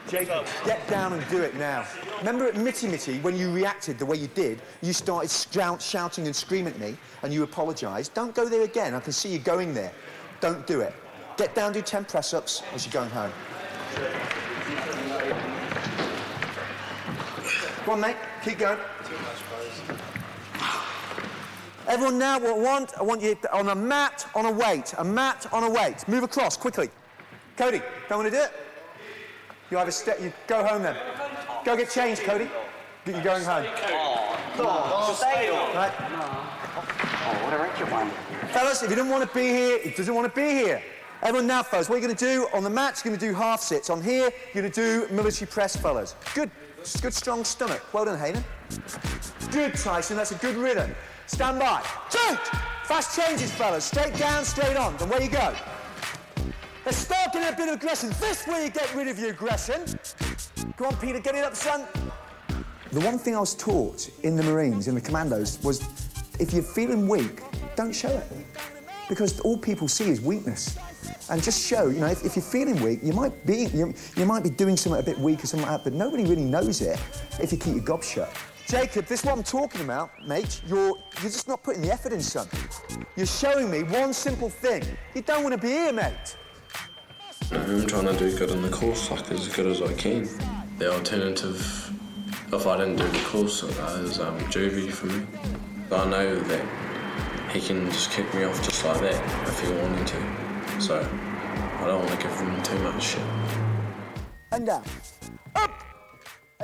Jacob, get down and do it now. Remember at Mitty Mitty, when you reacted the way you did, you started shouting and screaming at me, and you apologised. Don't go there again. I can see you going there. Don't do it. Get down, do 10 press-ups as you're going home. Go on, mate. Keep going. Everyone now, what I want you on a mat, on a weight. A mat, on a weight. Move across, quickly. Cody, don't want to do it? You have a step, you go home then. Go get changed, Cody. You're going home. Right. Fellas, if you didn't want to be here, he doesn't want to be here. Everyone now, fellas, what you're going to do on the mat, you're going to do half sits. On here, you're going to do military press, fellas. Good strong stomach. Well done, Hayden. Good, Tyson, that's a good rhythm. Stand by. Change! Fast changes, fellas. Straight down, straight on. Then where you go. Let's start getting a bit of aggression. This way you get rid of your aggression. Go on, Peter, get it up front. The one thing I was taught in the Marines, in the Commandos, was if you're feeling weak, don't show it. Because all people see is weakness. And just show, you know, if you're feeling weak, you might be doing something a bit weak or something like that, but nobody really knows it if you keep your gob shut. Jacob, this is what I'm talking about, mate. You're just not putting the effort in, son. You're showing me one simple thing. You don't want to be here, mate. I'm trying to do good on the course, like as good as I can. The alternative, if I didn't do the course, is juvie for me. I know that he can just kick me off just like that if he wanted to. So I don't want to give him too much shit. And down. Up!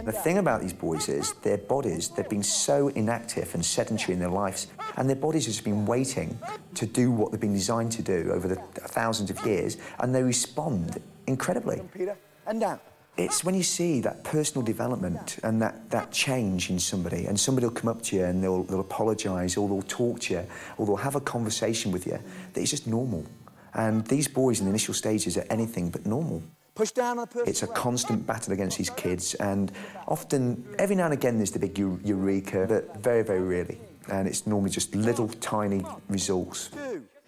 The thing about these boys is their bodies, they've been so inactive and sedentary in their lives, and their bodies have just been waiting to do what they've been designed to do over the thousands of years, and they respond incredibly. Peter, and down. It's when you see that personal development and that change in somebody, and somebody will come up to you and they'll apologise, or they'll talk to you, or they'll have a conversation with you, that it's just normal. And these boys in the initial stages are anything but normal. Push down on a person. It's a constant battle against these kids, and often, every now and again, there's the big eureka, but very, very rarely. And it's normally just little, tiny results.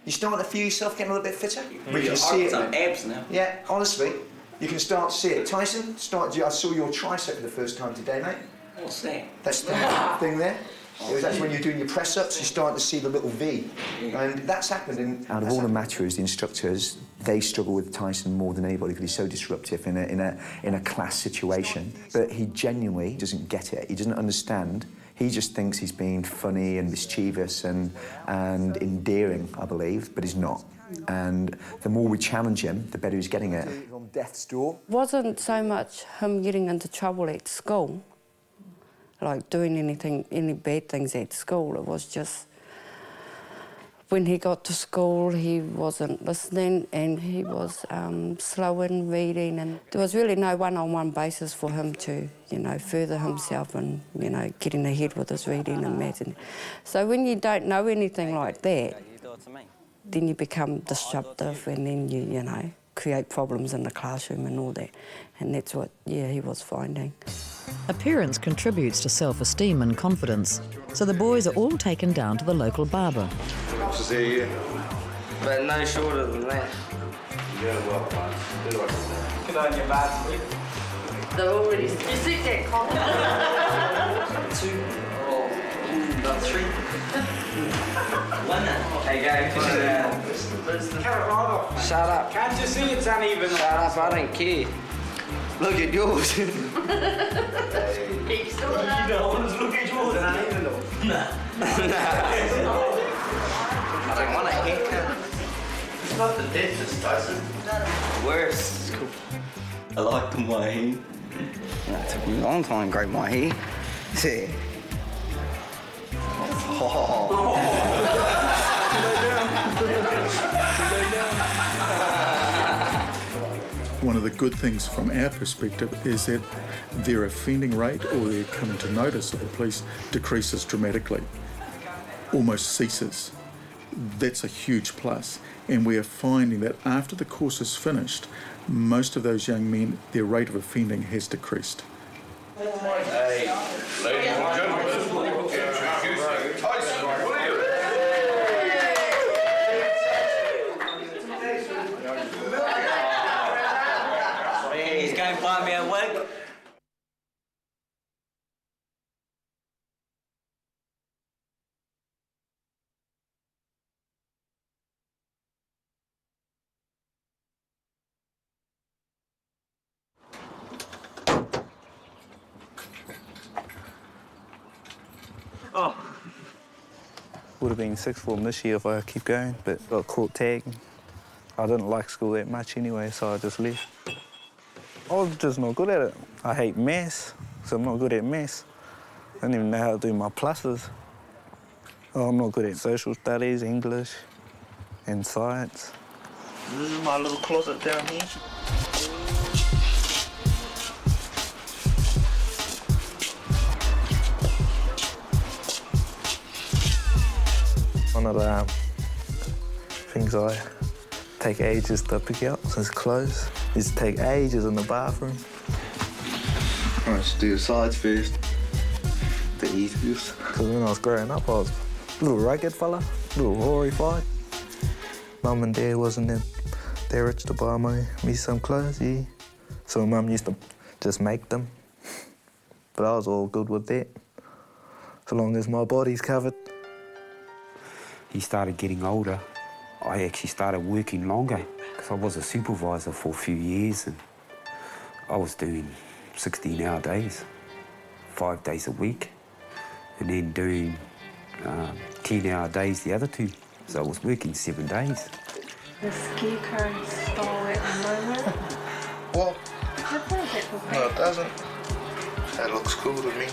You start to feel yourself getting a little bit fitter? We can see it. Abs now. Yeah, honestly, you can start to see it. Tyson, I saw your tricep for the first time today, mate. What's that? That's the thing there. It was actually when you're doing your press-ups, you're starting to see the little V. And that's happened. Out of all the matchers, the instructors, they struggle with Tyson more than anybody because he's so disruptive in a class situation. But he genuinely doesn't get it. He doesn't understand. He just thinks he's being funny and mischievous and endearing, I believe, but he's not. And the more we challenge him, the better he's getting at it. On death's door. Wasn't so much him getting into trouble at school, like doing any bad things at school. It was just when he got to school, he wasn't listening and he was slow in reading, and there was really no one-on-one basis for him to, further himself and, getting ahead with his reading and maths. So when you don't know anything like that, then you become disruptive, and then you create problems in the classroom and all that. And that's what, he was finding. Appearance contributes to self-esteem and confidence, so the boys are all taken down to the local barber. Nice to see you. But no shorter than that. Yeah, well, Good on your bad. They're already... You see that comment? 2, about 3. 1. Hey, guys. Shut up. Can't you see it's uneven? Shut up, I don't care. Look at yours. You don't want to look at yours. It's uneven though. Nah. I don't want a haircut. It's not the dentist, Tyson. Worse. It's cool. I like my hair. It took me a long time to grow my hair. See. One of the good things from our perspective is that their offending rate or their coming to notice of the police decreases dramatically, almost ceases. That's a huge plus. And we are finding that after the course is finished, most of those young men, their rate of offending has decreased. Hey, ladies and gentlemen, Tyson Williams. He's going to buy me a wig. Oh. Would have been sixth form this year if I keep going, but got caught tagging. I didn't like school that much anyway, so I just left. I was just not good at it. I hate maths, so I'm not good at maths. I don't even know how to do my pluses. Oh, I'm not good at social studies, English, and science. This is my little closet down here. One of the things I take ages to pick out since clothes is take ages in the bathroom. All right, so do your sides first. The easiest. Because when I was growing up, I was a little rugged fella, a little horrified. Mum and Dad wasn't that rich to buy me some clothes, yeah. So Mum used to just make them. But I was all good with that, so long as my body's covered. He started getting older. I actually started working longer because I was a supervisor for a few years and I was doing 16-hour days, 5 days a week, and then doing 10-hour days the other 2. So I was working 7 days. The ski car stall at the moment. What? No, it doesn't. That looks cool to me.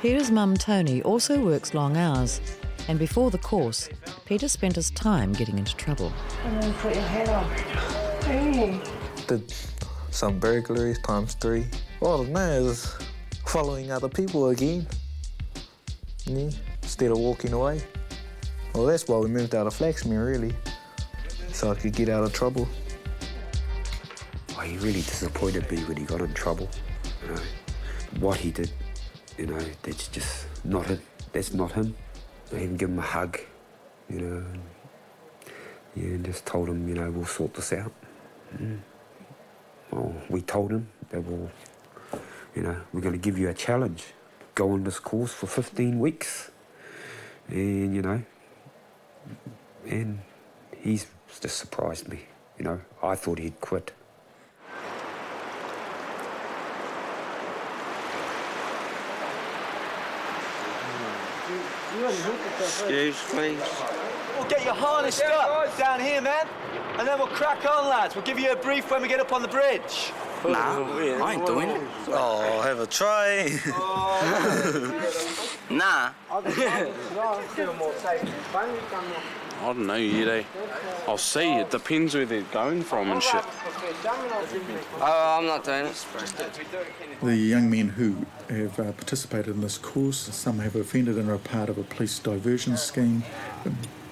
Peter's mum, Tony, also works long hours. And before the course, Peter spent his time getting into trouble. And then put your head on. Hey. Did some burglaries ×3. All I know is following other people again. Yeah, instead of walking away. Well, that's why we moved out of Flaxmere, really, so I could get out of trouble. Oh, he really disappointed me when he got in trouble. You know, what he did, you know, that's just not him. That's not him. I even give him a hug, you know, and just told him, you know, we'll sort this out. Well, we told him that we're going to give you a challenge. Go on this course for 15 weeks. And, you know, and he's just surprised me, you know. I thought he'd quit. Excuse, please. We'll get you harnessed up down here, man. And then we'll crack on, lads. We'll give you a brief when we get up on the bridge. Nah, I ain't doing it. Oh, have a try. Nah. I don't know yet, I'll see. It depends where they're going from and shit. Oh, I'm not doing it. The young men who have participated in this course, some have offended and are part of a police diversion scheme,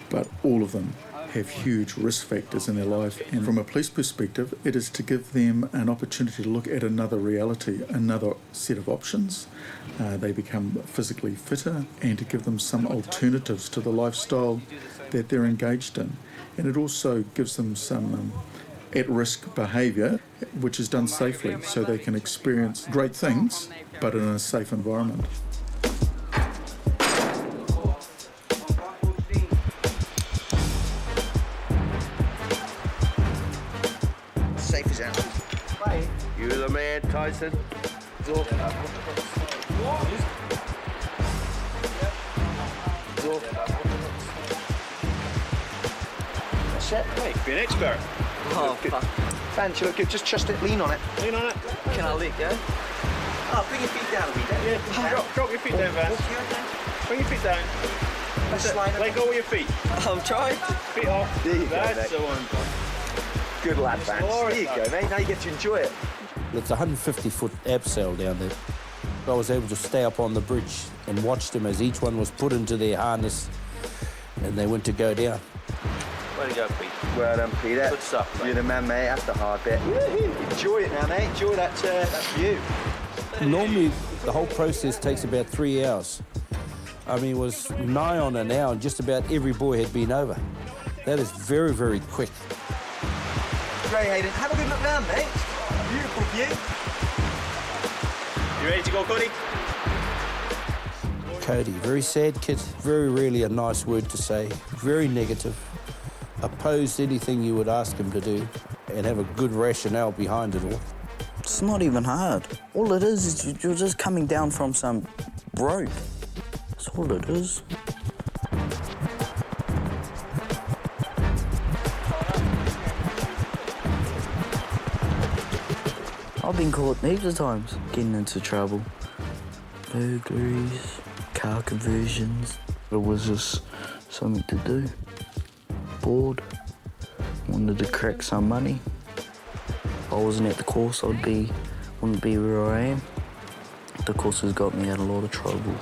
but all of them have huge risk factors in their life. And from a police perspective, it is to give them an opportunity to look at another reality, another set of options. They become physically fitter and to give them some alternatives to the lifestyle that they're engaged in. And it also gives them some at-risk behaviour, which is done safely, so they can experience great things, but in a safe environment. Safe as out. You're the man, Tyson. Go. That's it. Hey, be an expert. Oh, fuck. Fancy, look good. Just trust it. Lean on it. Lean on it. Can I let go? Oh, bring your feet down a wee bit. Yeah, drop your feet down, Vance. Bring your feet down. That's it. Let go of your feet. I'm trying. Feet off. There you go, That's mate. the one. Good lad, Vance. There you go, mate. Now you get to enjoy it. It's a 150-foot abseil down there. I was able to stay up on the bridge and watch them as each one was put into their harness and they went to go down. Way to go, Pete. Well done, Peter. Good stuff, mate. You're the man, mate. That's the hard bit. Enjoy it now, mate. Enjoy that view. Normally, the whole process takes about 3 hours. I mean, it was nigh on an hour and just about every boy had been over. That is very, very quick. Great, Hayden. Have a good look round, mate. Beautiful view. You ready to go, Cody? Cody, very sad kid, very rarely a nice word to say, very negative, opposed anything you would ask him to do, and have a good rationale behind it all. It's not even hard. All it is you're just coming down from some rope. That's all it is. I've been caught heaps of times getting into trouble. Burglaries, car conversions. It was just something to do. Bored. Wanted to crack some money. If I wasn't at the course, wouldn't be where I am. The course has got me out of a lot of trouble.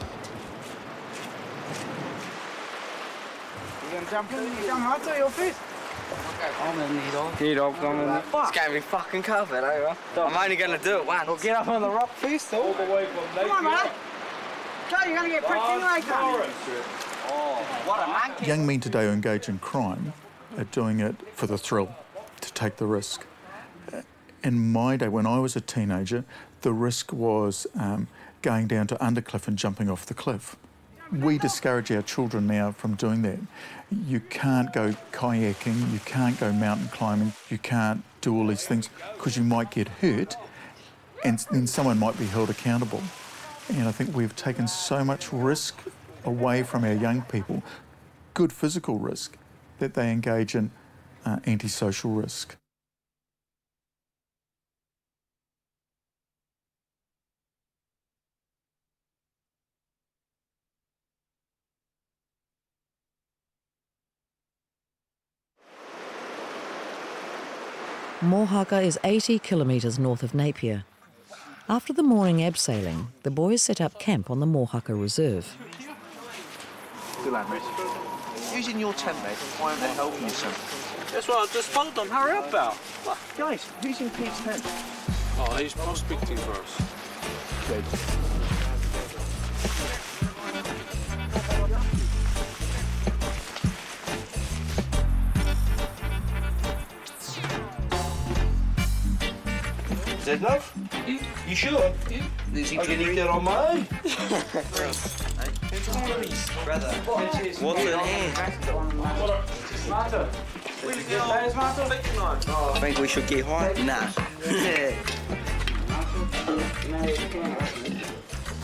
You gonna jump in? You jump hard to your feet? I'm in need of. Get up, come in. It's going to be fucking covered, eh? I'm only going to do it once. Well, get up on the rock first, though. All the way from Come on, mate. Go, you're going to get pricked anyway, come. Oh, what a monkey. Young men today who engage in crime are doing it for the thrill, to take the risk. In my day, when I was a teenager, the risk was going down to Undercliff and jumping off the cliff. We discourage our children now from doing that. You can't go kayaking, you can't go mountain climbing, you can't do all these things because you might get hurt and then someone might be held accountable. And I think we've taken so much risk away from our young people, good physical risk, that they engage in antisocial risk. Mohaka is 80 kilometres north of Napier. After the morning abseiling, the boys set up camp on the Mohaka Reserve. Good lad, mate. Who's in your tent, mate? Why aren't they helping you, son? That's what I just told them. Hurry up, Al. Guys, who's in Pete's tent? Oh, he's prospecting for us. Good. Is that enough? You sure? I can eat that on my own. Brother, what's in here? I think we should get high. Nah.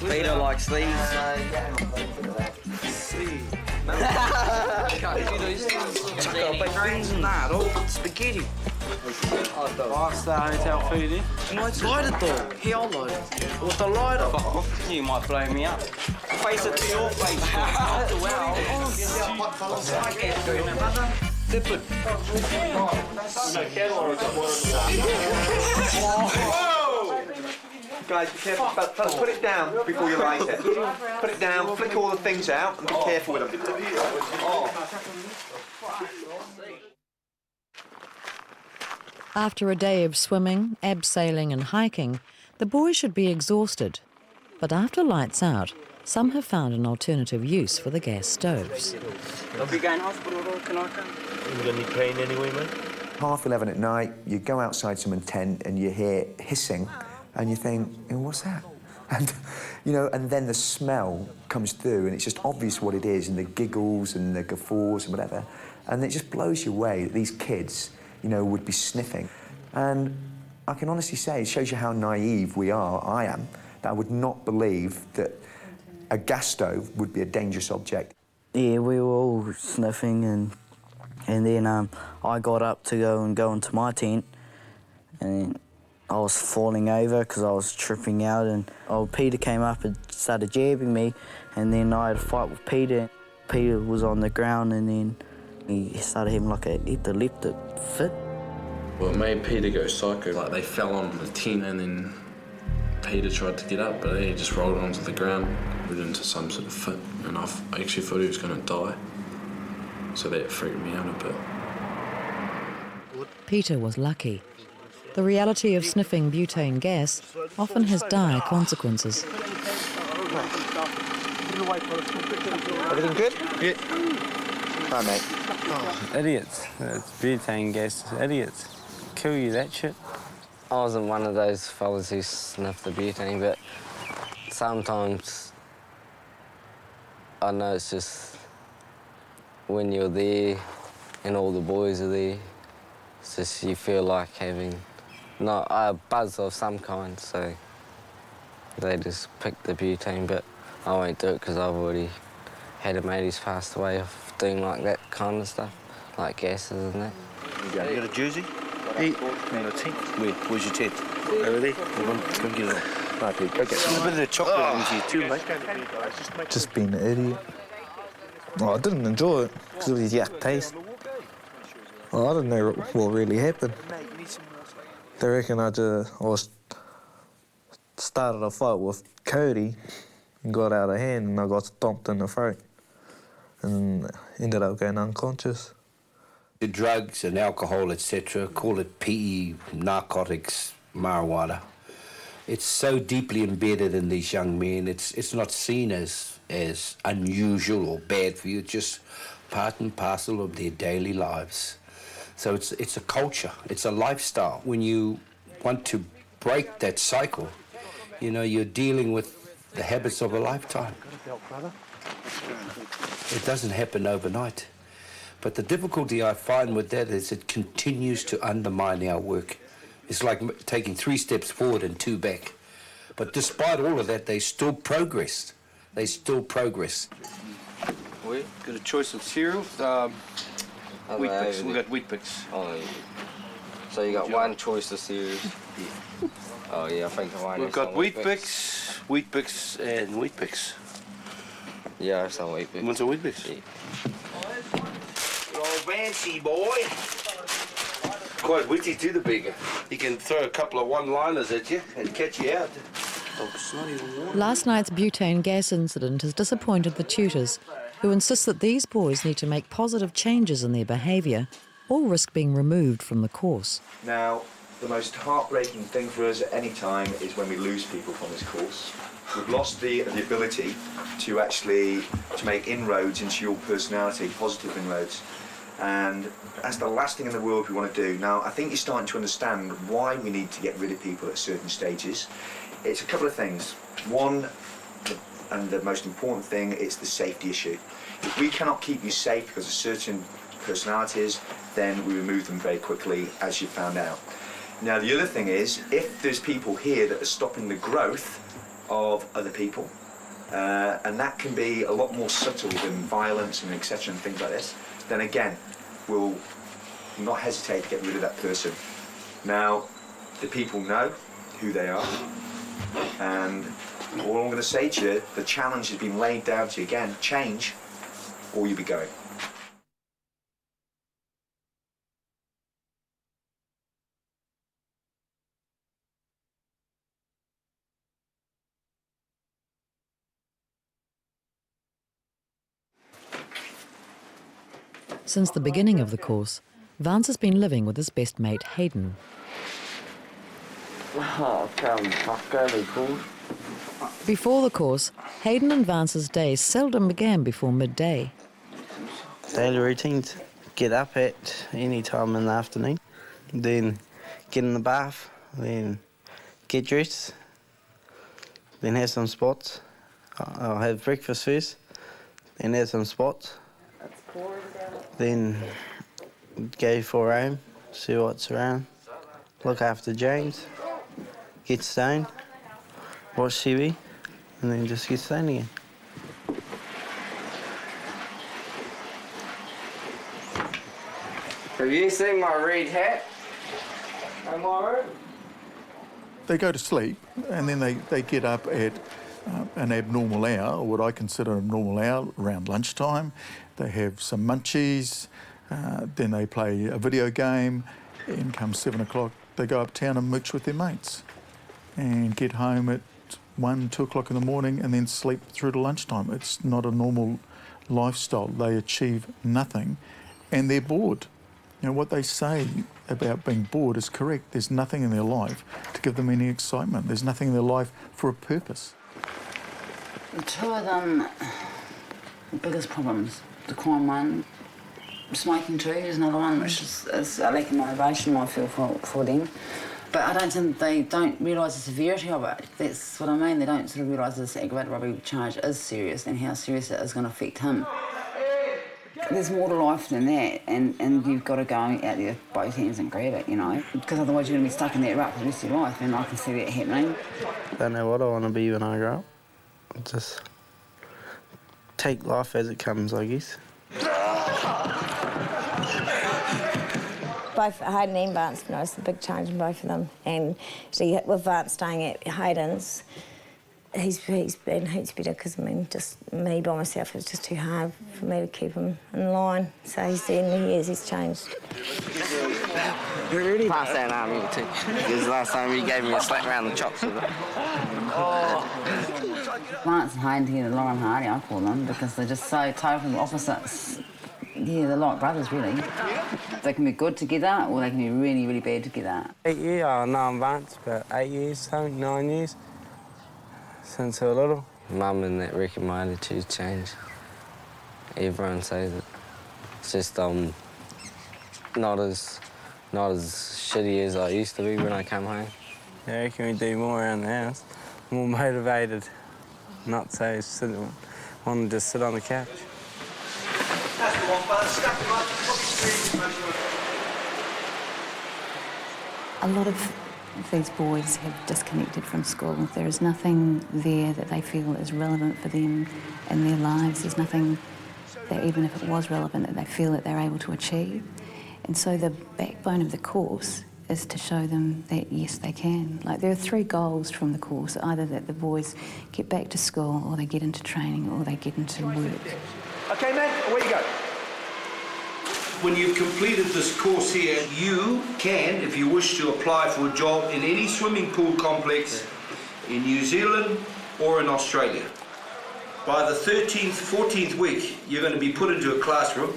Peter likes these. Nah, spaghetti. Five-star hotel food, eh? It's lighted though. Here, I'll light it. With the lighter? You might blow me up. Face it to your face. Dip it. Guys, be careful. Fellas, put it down before you light it. Put it down, flick all the things out, and be careful with them. After a day of swimming, abseiling and hiking, the boys should be exhausted. But after lights out, some have found an alternative use for the gas stoves. I'll be going hospital, can I come? You got any pain anyway, mate? 11:30 at night, you go outside someone's tent and you hear hissing, and you think, what's that? And, and then the smell comes through, and it's just obvious what it is, and the giggles and the guffaws and whatever, and it just blows you away that these kids, would be sniffing. And I can honestly say, it shows you how naive we are, I am, that I would not believe that a gas stove would be a dangerous object. Yeah, we were all sniffing, and then I got up to go into my tent, and I was falling over because I was tripping out, and Peter came up and started jabbing me, and then I had a fight with Peter. Peter was on the ground, and then he started having like a epileptic fit. Well, it made Peter go psycho. Like, they fell on the tent, and then Peter tried to get up, but he just rolled onto the ground, went into some sort of fit, and I actually thought he was going to die. So that freaked me out a bit. Peter was lucky. The reality of sniffing butane gas often has dire consequences. Everything good? Yeah. Hi, mate. Idiots. It's butane gas. Idiots. Kill you, that shit. I wasn't one of those fellas who sniffed the butane, but sometimes I know it's just when you're there and all the boys are there, it's just you feel like having not a buzz of some kind, so they just pick the butane, but I won't do it because I've already had a mate who's passed away of doing like that kind of stuff, like gases and that. You got a jersey? Hey, got a tent. Where's your tent? Over there. Come get it. Right, Pete, go get some. A bit of the chocolate into you too, mate. Just being an idiot. Well, I didn't enjoy it because of his yuck taste. Well, I didn't know what really happened. They reckon I started a fight with Cody and got out of hand and I got stomped in the throat and ended up going unconscious. The drugs and alcohol, etc., call it PE, narcotics, marijuana. It's so deeply embedded in these young men. It's not seen as unusual or bad for you. It's just part and parcel of their daily lives. So it's a culture. It's a lifestyle. When you want to break that cycle, you know, you're dealing with the habits of a lifetime. It doesn't happen overnight. But the difficulty I find with that is it continues to undermine our work. It's like taking 3 steps forward and 2 back. But despite all of that, they still progress. They still progress. We got a choice of cereals. Wheat Bix. We got Wheat Bix. Oh, so you got one choice of cereals? Oh yeah, I think I We've got Wheat Bix, and Wheat Bix. Yeah, I have some Wheat Bix. Want some Wheat Bix? Yeah. Oh, fancy boy. Quite witty too, the beggar. He can throw a couple of one-liners at you and catch you out. Oh, it's not even water. Last night's butane gas incident has disappointed the tutors, who insist that these boys need to make positive changes in their behaviour or risk being removed from the course. Now, the most heartbreaking thing for us at any time is when we lose people from this course. We've lost the ability to actually make inroads into your personality, positive inroads. And that's the last thing in the world we want to do. Now, I think you're starting to understand why we need to get rid of people at certain stages. It's a couple of things. One, and the most important thing, it's the safety issue. If we cannot keep you safe because of certain personalities, then we remove them very quickly, as you found out. Now, the other thing is, if there's people here that are stopping the growth of other people, and that can be a lot more subtle than violence and etc. and things like this, then again, we'll not hesitate to get rid of that person. Now, the people know who they are, and all I'm going to say to you, the challenge has been laid down to you again, change, or you'll be going. Since the beginning of the course, Vance has been living with his best mate, Hayden. Before the course, Hayden and Vance's days seldom began before midday. Daily routines: get up at any time in the afternoon, then get in the bath, then get dressed, then have some spots. I'll have breakfast first, then have some spots, then go for a roam, see what's around, look after James, get stoned, watch TV, and then just get stoned again. Have you seen my red hat? Am I right? They go to sleep and then they get up at an abnormal hour, or what I consider an abnormal hour, around lunchtime. They have some munchies, then they play a video game, and come 7 o'clock, they go uptown and mooch with their mates and get home at 1, 2 o'clock in the morning and then sleep through to lunchtime. It's not a normal lifestyle. They achieve nothing and they're bored. You know, what they say about being bored is correct. There's nothing in their life to give them any excitement. There's nothing in their life for a purpose. The two of them, the biggest problems. The crime one, smoking too is another one, which is a lack of motivation, I feel, for them. But I don't think they don't realise the severity of it. That's what I mean. They don't sort of realise this aggravated robbery charge is serious and how serious it is going to affect him. There's more to life than that, and you've got to go out there with both hands and grab it, you know, because otherwise you're going to be stuck in that rut for the rest of your life, and I can see that happening. Don't know what I want to be when I grow up. Just take life as it comes, I guess. Both Hayden and Vance noticed the big change in both of them. And see, with Vance staying at Hayden's, he's been heaps better because, I mean, just me by myself, it's just too hard for me to keep him in line. So he's in the years, he's changed. Really? Pass that arm here too. Because last time he gave me a slap around the chops with it. Vance and Hayden together, Laura and Hardy, I call them, because they're just so total opposites. Yeah, they're like brothers, really. They can be good together, or they can be really, really bad together. 8 years, I've known Vance about 8 years, something, 9 years, since they were little. Mum and that reckon my attitude's changed. Everyone says it. It's just not as shitty as I used to be when I come home. Yeah, I reckon we do more around the house, more motivated, not so want to just sit on the couch. A lot of these boys have disconnected from school. There is nothing there that they feel is relevant for them in their lives. There's nothing that, even if it was relevant, that they feel that they're able to achieve. And so the backbone of the course is to show them that, yes, they can. Like, there are 3 goals from the course, either that the boys get back to school, or they get into training, or they get into work. Okay, man, away you go. When you've completed this course here, you can, if you wish to apply for a job in any swimming pool complex in New Zealand or in Australia. By the 13th, 14th week, you're going to be put into a classroom,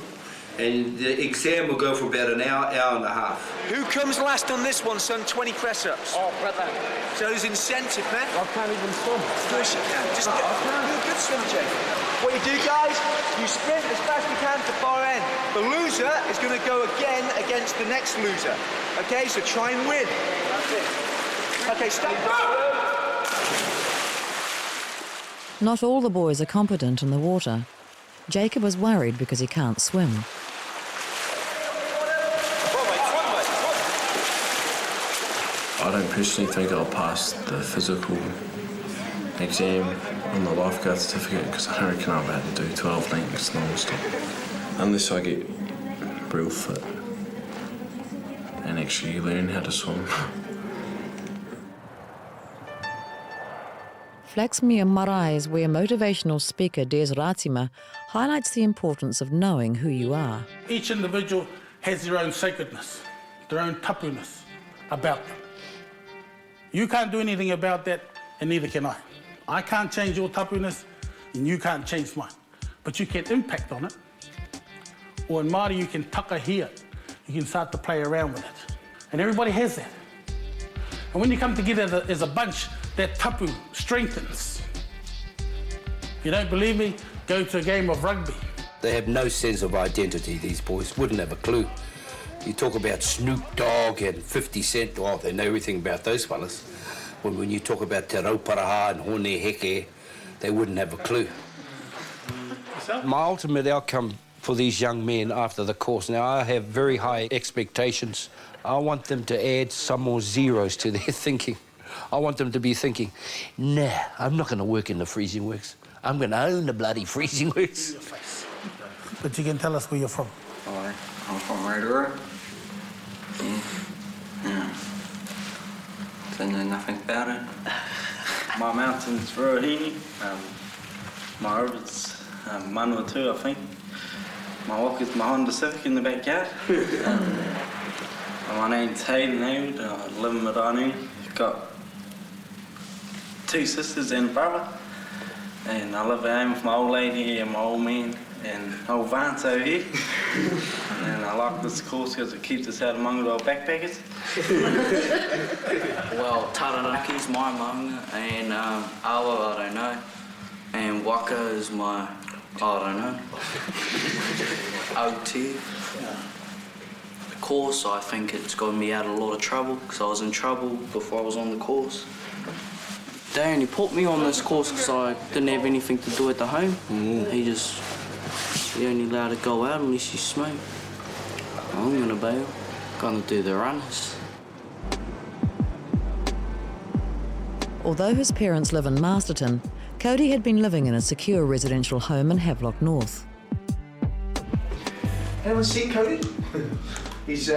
and the exam will go for about an hour, hour and a half. Who comes last on this one, son? 20 press-ups. Oh, brother. So there's incentive, man. I can't even swim. Of course you can. Just you're a good swimmer, Jake. What you do, guys, you sprint as fast as you can to the far end. The loser is going to go again against the next loser. Okay, so try and win. That's it. Okay, stop. Not all the boys are competent in the water. Jacob is worried because he can't swim. I don't personally think I'll pass the physical exam on the lifeguard certificate because I don't reckon I'll be able to do 12 lengths non-stop. Unless I get real fit and actually learn how to swim. Flaxmere Marae is where motivational speaker Des Ratima highlights the importance of knowing who you are. Each individual has their own sacredness, their own tapuness about them. You can't do anything about that, and neither can I. I can't change your tapuness, and you can't change mine. But you can impact on it. Or in Māori, you can takahia it. You can start to play around with it. And everybody has that. And when you come together as a bunch, that tapu strengthens. If you don't believe me, go to a game of rugby. They have no sense of identity, these boys. Wouldn't have a clue. You talk about Snoop Dogg and 50 Cent, oh, they know everything about those fellas. When you talk about Te Rauparaha and Hone Heke, they wouldn't have a clue. My ultimate outcome for these young men after the course, now I have very high expectations. I want them to add some more zeros to their thinking. I want them to be thinking, nah, I'm not going to work in the freezing works. I'm going to own the bloody freezing works. But you can tell us where you're from. I'm from Rotorua. Yeah. Don't know nothing about it. My mountain's Ruahine. My river's Manawatu, I think. My walk is my Honda Civic in the backyard. My name's Hayden Hayward. I live in Mirani. Got 2 sisters and a brother. And I live at home with my old lady and my old man and old Vance over here. And I like this course because it keeps us out among the old backpackers. Well, Taranaki's my mum, and Awa, I don't know. And Waka is my, I don't know. OT. The course, I think it's got me out of a lot of trouble because I was in trouble before I was on the course. They only put me on this course because I didn't have anything to do at the home. You're only allowed to go out unless you smoke. I'm gonna bail. Gonna do the runners. Although his parents live in Masterton, Cody had been living in a secure residential home in Havelock North. Anyone seen Cody? he's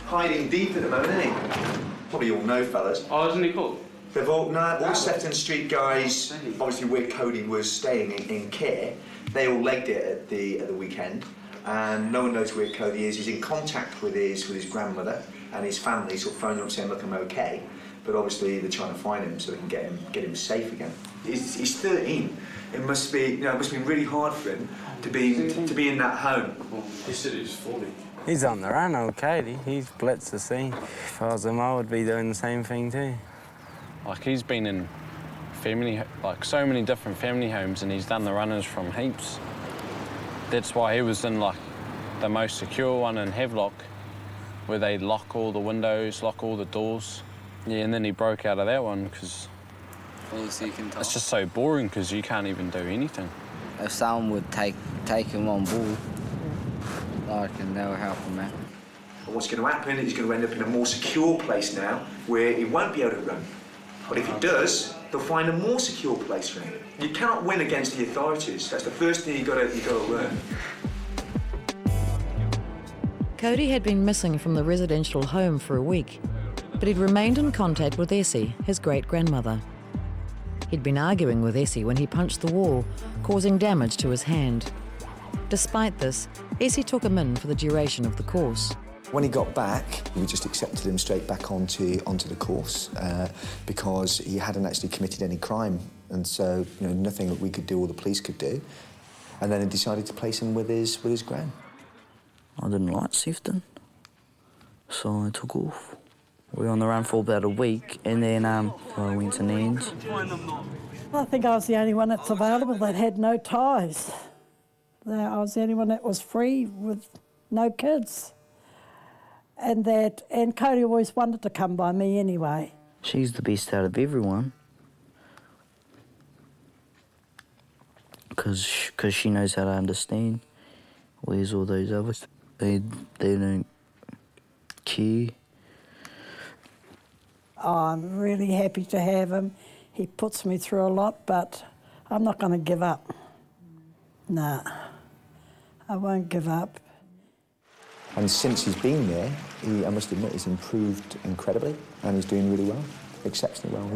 hiding deep at the moment, isn't he? Probably all know, fellas. Oh, isn't he cool? They've all Sefton Street guys, obviously where Cody was staying in care, they all legged it at the weekend, and no one knows where Cody is. He's in contact with his grandmother and his family, so phoning up saying, look, I'm okay. But obviously they're trying to find him so they can get him safe again. He's 13. It must be, it must be really hard for him to be in that home. He said he was 40. He's on the run, old Cody. He's blitzed the scene. If I was him, I would be doing the same thing too. Like, he's been in so many different family homes, and he's done the runners from heaps. That's why he was in, like, the most secure one in Havelock, where they lock all the windows, lock all the doors. Yeah, and then he broke out of that one because it's just so boring because you can't even do anything. If someone would take him on board, I reckon that would help him out. And what's going to happen is he's going to end up in a more secure place now where he won't be able to run. But if he does, they'll find a more secure place for him. You cannot win against the authorities. That's the first thing you've got to learn. Cody had been missing from the residential home for a week, but he'd remained in contact with Essie, his great-grandmother. He'd been arguing with Essie when he punched the wall, causing damage to his hand. Despite this, Essie took him in for the duration of the course. When he got back, we just accepted him straight back onto the course because he hadn't actually committed any crime, and so nothing that we could do or the police could do. And then he decided to place him with his gran. I didn't like Sefton, so I took off. We were on the run for about a week, and then I went to Nans. I think I was the only one that's available that had no ties. I was the only one that was free with no kids. And Cody always wanted to come by me anyway. She's the best out of everyone. Because she knows how to understand. Where's all those others? They don't care. I'm really happy to have him. He puts me through a lot, but I'm not going to give up. Nah, I won't give up. And since he's been there, I must admit, he's improved incredibly, and he's doing really well, exceptionally well.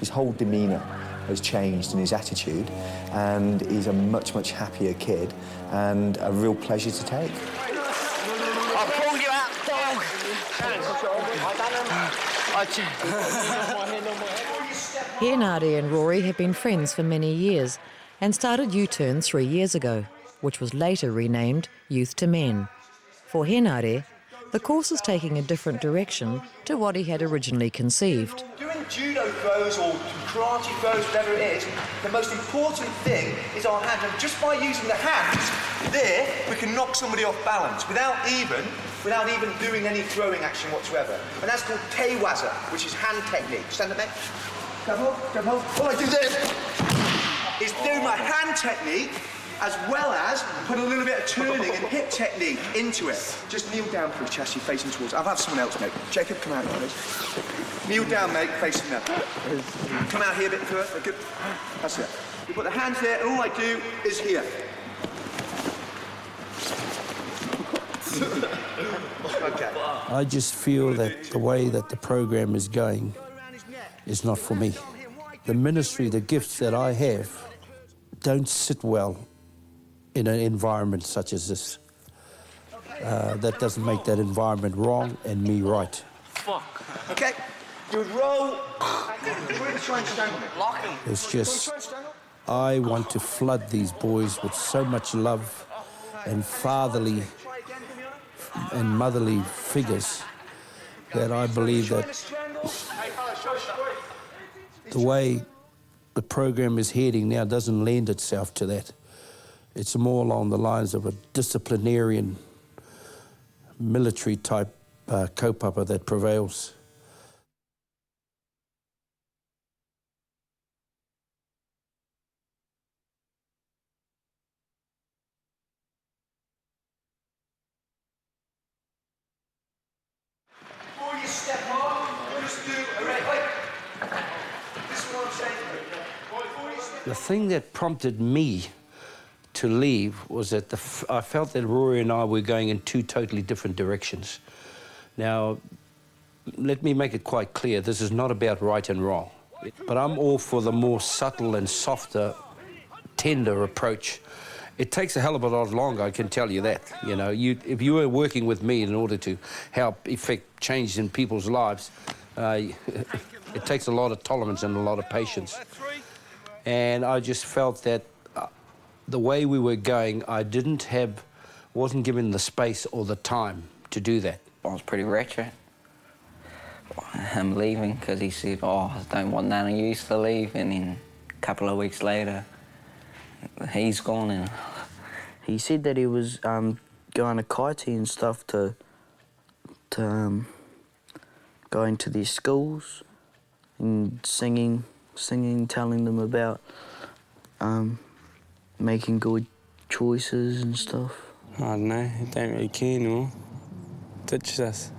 His whole demeanour has changed, and his attitude, and he's a much, much happier kid, and a real pleasure to take. I pulled you out, dog! Henare and Rory have been friends for many years and started U-Turn 3 years ago, which was later renamed Youth to Men. For Henare, the course is taking a different direction to what he had originally conceived. Doing judo throws or karate throws, whatever it is, the most important thing is our hands. And just by using the hands, there, we can knock somebody off balance without even doing any throwing action whatsoever. And that's called teiwaza, which is hand technique. Stand up, mate. Come on. All I do there is do my hand technique as well as put a little bit of turning and hip technique into it. Just kneel down, please, chest, you're facing towards. I'll have someone else, mate. Jacob, come out here, please. Kneel down, mate, facing that. Come out here a bit further. Good. That's it. You put the hands there, and all I do is here. Okay. I just feel that the way that the program is going is not for me. The ministry, the gifts that I have, don't sit well in an environment such as this. That doesn't make that environment wrong and me right. Fuck. Okay. You roll. Really try and stand on it. Lock him. It's just, I want to flood these boys with so much love and fatherly and motherly figures that I believe that the way the program is heading now doesn't lend itself to that. It's more along the lines of a disciplinarian, military-type kaupapa that prevails. Before you step off, just do a right. This is what I'm saying. Before you step The thing that prompted me to leave was that I felt that Rory and I were going in two totally different directions. Now, let me make it quite clear, this is not about right and wrong, but I'm all for the more subtle and softer, tender approach. It takes a hell of a lot longer, I can tell you that. You know, if you were working with me in order to help effect change in people's lives, it takes a lot of tolerance and a lot of patience. And I just felt that the way we were going, I wasn't given the space or the time to do that. I was pretty wretched. Him leaving, because he said, oh, I don't want none of you to leave, and then a couple of weeks later, he's gone. And he said that he was going to Kaiti and stuff to going to their schools and singing, telling them about making good choices and stuff. I don't know, he don't really care anymore. Ditches us.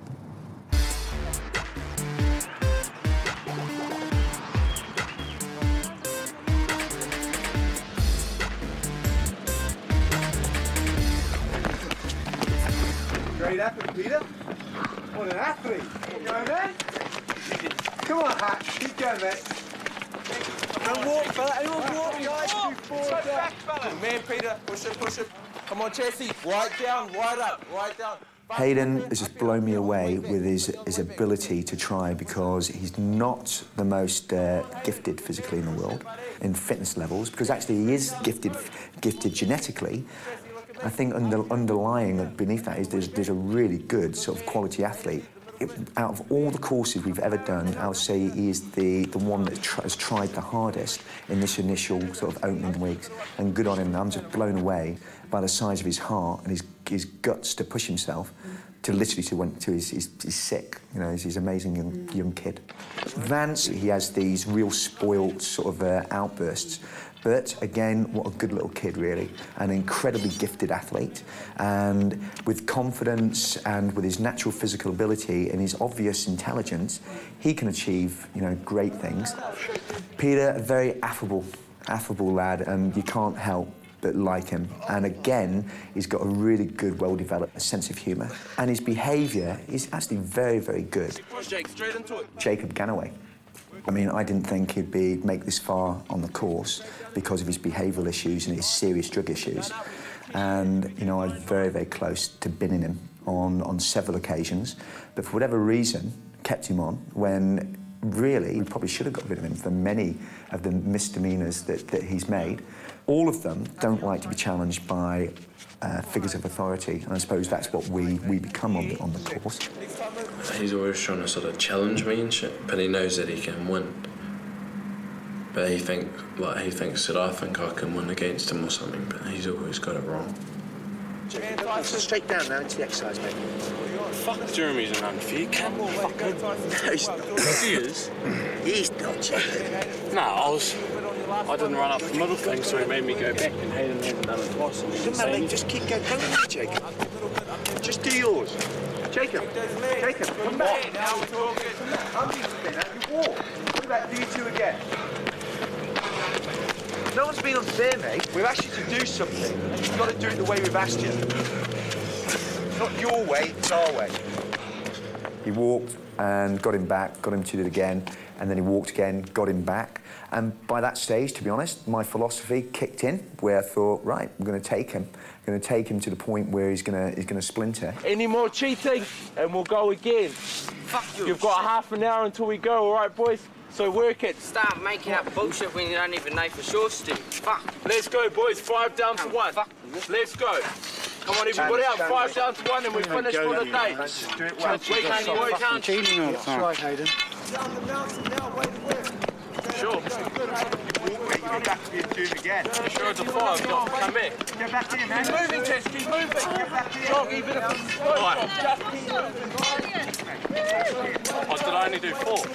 Great effort, Peter. What an athlete. Keep going, man. Come on, Hat. Keep going, mate. Don't walk, fella. Anyone walk, guys? Do forward down. Good man, Peter. Push it, push it. Come on, Chelsea. Right down, right up, right down. Hayden has just blown me away with his ability to try, because he's not the most gifted physically in the world in fitness levels, because actually he is gifted genetically. I think underlying beneath that is there's a really good sort of quality athlete. Out of all the courses we've ever done, I would say he is the one that has tried the hardest in this initial sort of opening weeks, and good on him. I'm just blown away by the size of his heart and his guts to push himself to literally he's sick. You know, he's an amazing young kid. Vance, he has these real spoiled sort of outbursts. But again, what a good little kid, really. An incredibly gifted athlete. And with confidence and with his natural physical ability and his obvious intelligence, he can achieve, you know, great things. Peter, a very affable lad, and you can't help but like him. And again, he's got a really good, well-developed sense of humour. And his behaviour is actually very, very good. Jacob Ganaway. I mean, I didn't think he'd make this far on the course because of his behavioural issues and his serious drug issues. And, you know, I'm very, very close to binning him on several occasions, but for whatever reason, kept him on when really we probably should have got rid of him for many of the misdemeanours that he's made. All of them don't like to be challenged by figures of authority, and I suppose that's what we become on the course. He's always trying to sort of challenge me and shit, but he knows that he can win. But he thinks that I think I can win against him or something, but he's always got it wrong. Straight down now into the exercise, mate. Fuck, Jeremy's an unfair cunt. No, he's not. He is. He's not, Jacob. No, I didn't run up the middle thing, so he made me go back, and Hayden hadn't done it twice. Doesn't matter, mate. Just keep going. Hang on, Jacob. Just do yours. Jacob, come back. Now we're talking. I'm used to doing that. You walk. What about do you two again? No one's been unfair, mate. We've asked you to do something. You've got to do it the way we've asked you. It's not your way, it's our way. He walked and got him back, got him to do it again, and then he walked again, got him back. And by that stage, to be honest, my philosophy kicked in, where I thought, right, I'm going to take him. I'm going to take him to the point where he's going to splinter. Any more cheating, and we'll go again. Fuck you. You've got half an hour until we go, all right, boys? So work it. Start making up bullshit when you don't even know for sure, Stu. Fuck. Let's go, boys. 5 down to 1. Let's go. Come on, everybody out. 5 down to 1, and we finish for the day. Do it well. We can't cheating all the time. That's right, Hayden. Sure. Go back to your tune again. Sure, it's a 5. Come here. Get back in, man. Keep moving, Tess. Keep moving. Get back in. Jog, even if it's slow. Oh, did I only do 4?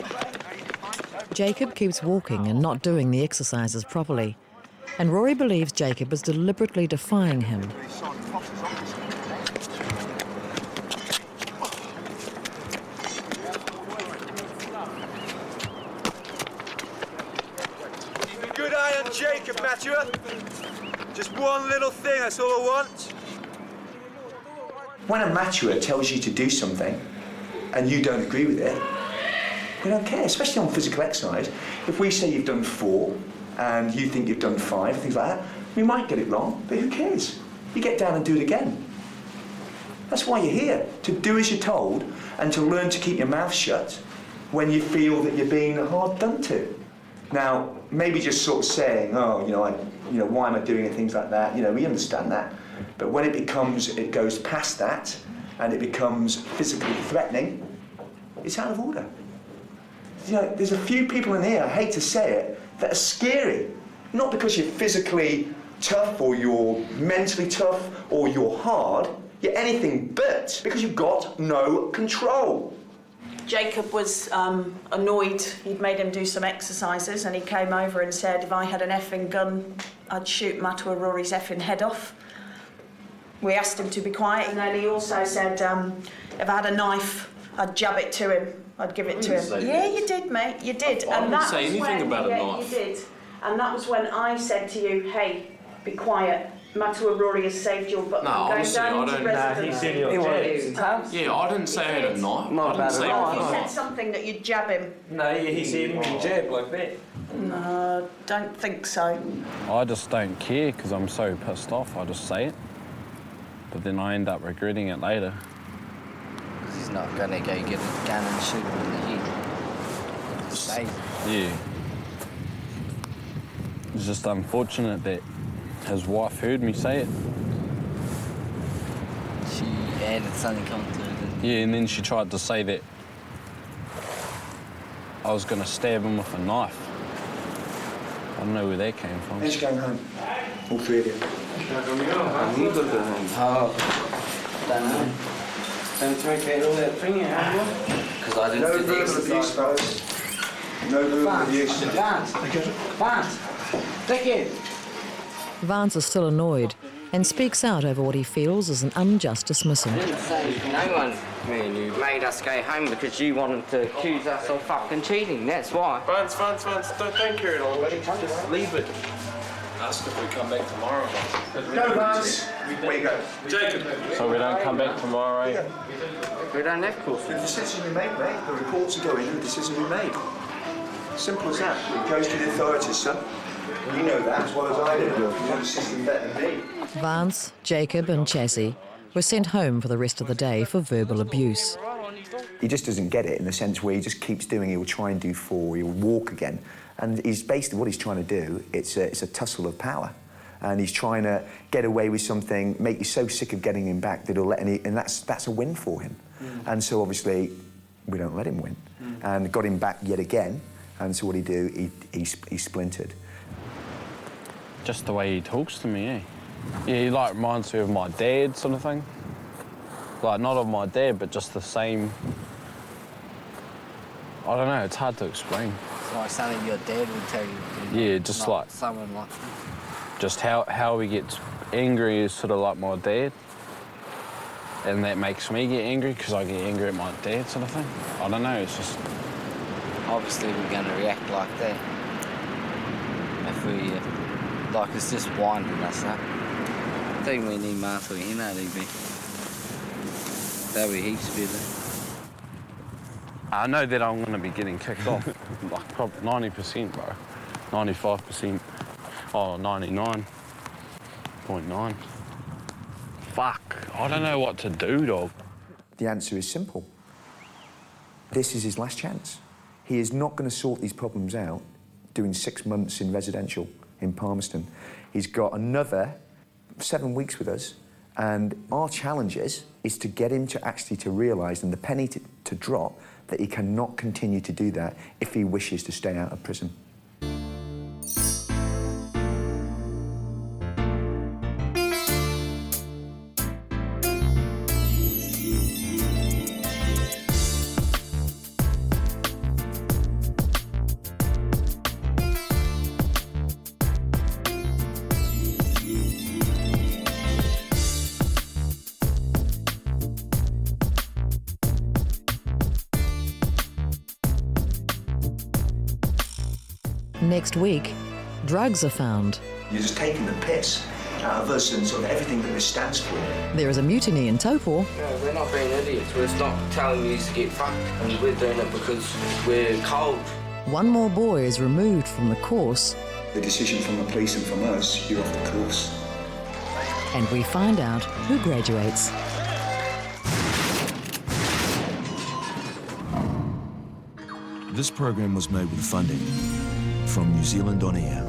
Jacob keeps walking and not doing the exercises properly, and Rory believes Jacob is deliberately defying him. Good eye on Jacob. Matua. Just one little thing, that's all I want. When a Matua tells you to do something and you don't agree with it, we don't care, especially on physical exercise. If we say you've done 4 and you think you've done 5, things like that, we might get it wrong, but who cares? You get down and do it again. That's why you're here, to do as you're told and to learn to keep your mouth shut when you feel that you're being hard done to. Now, maybe just sort of saying, oh, why am I doing it, things like that, we understand that. But when it goes past that and it becomes physically threatening, it's out of order. There's a few people in here, I hate to say it, that are scary. Not because you're physically tough or you're mentally tough or you're hard, you're anything but, because you've got no control. Jacob was annoyed. He'd made him do some exercises and he came over and said if I had an effing gun, I'd shoot Matua Rory's effing head off. We asked him to be quiet and then he also said if I had a knife, I'd jab it to him. I'd give it to him. Yeah, you did, mate, you did. I didn't say anything about a knife. You did. And that was when I said to you, hey, be quiet. Matua Rory has saved your butt. No, honestly, I don't. He said Yeah, I didn't say I had a knife. No, I didn't say he said something that you'd jab him. No, he said him being jabbed like that. No, don't think so. I just don't care because I'm so pissed off. I just say it. But then I end up regretting it later. Because he's not going to go get a gun and shoot him in the head. Say it. Yeah. It's just unfortunate that his wife heard me say it. She added something onto it. Yeah, and then she tried to say that I was going to stab him with a knife. I don't know where that came from. Who's going home? All 3 of you. You got to go home. Oh, don't know. Don't take out all that thing out, because I didn't No do the verbal abuse, fellas. No verbal abuse. Vance, take it. Vance is still annoyed and speaks out over what he feels is an unjust dismissal. I didn't say no one, you made us go home because you wanted to accuse us of fucking cheating, that's why. Vance, don't carry it on, buddy. Just leave it. Ask if we come back tomorrow. Go, Vance. Where you go? Jacob. So we don't come back tomorrow, eh? We don't have course. The decision we made, mate. The reports are going, the decision we made. Simple as that. It goes to the authorities, son. You know that as well as I do. You know the system better than me. Vance, Jacob and Chassis were sent home for the rest of the day for verbal abuse. He just doesn't get it in the sense where he just keeps doing, he'll try and do 4, he'll walk again. And he's basically, what he's trying to do, it's a tussle of power. And he's trying to get away with something, make you so sick of getting him back that he'll let and that's a win for him. And so obviously, we don't let him win. And got him back yet again, and so what he do, he splintered. Just the way he talks to me, eh? Yeah, he reminds me of my dad, sort of thing. Not of my dad, but just the same. I don't know, it's hard to explain. It's like something your dad would tell you. Yeah, just like someone like. Just how he gets angry is sort of like my dad, and that makes me get angry because I get angry at my dad, sort of thing. I don't know. It's just obviously we're going to react like that if we it's just winding us up. I think we need Matua in RDB. That'll be heaps better. I know that I'm going to be getting kicked off, probably 90%, bro. 95%. Oh, 99.9. Fuck, I don't know what to do, dog. The answer is simple. This is his last chance. He is not going to sort these problems out doing 6 months in residential in Palmerston. He's got another 7 weeks with us, and our challenge is to get him to actually realise, and the penny to drop, that he cannot continue to do that if he wishes to stay out of prison. Next week, Drugs are found. You're just taking the piss out of us and sort of everything that this stands for. There is a mutiny in Taupo. No, we're not being idiots. We're just not telling you to get fucked, and we're doing it because we're cold. One more boy is removed from the course. The decision from the police and from us, you're off the course. And we find out who graduates. This program was made with funding from New Zealand On Air.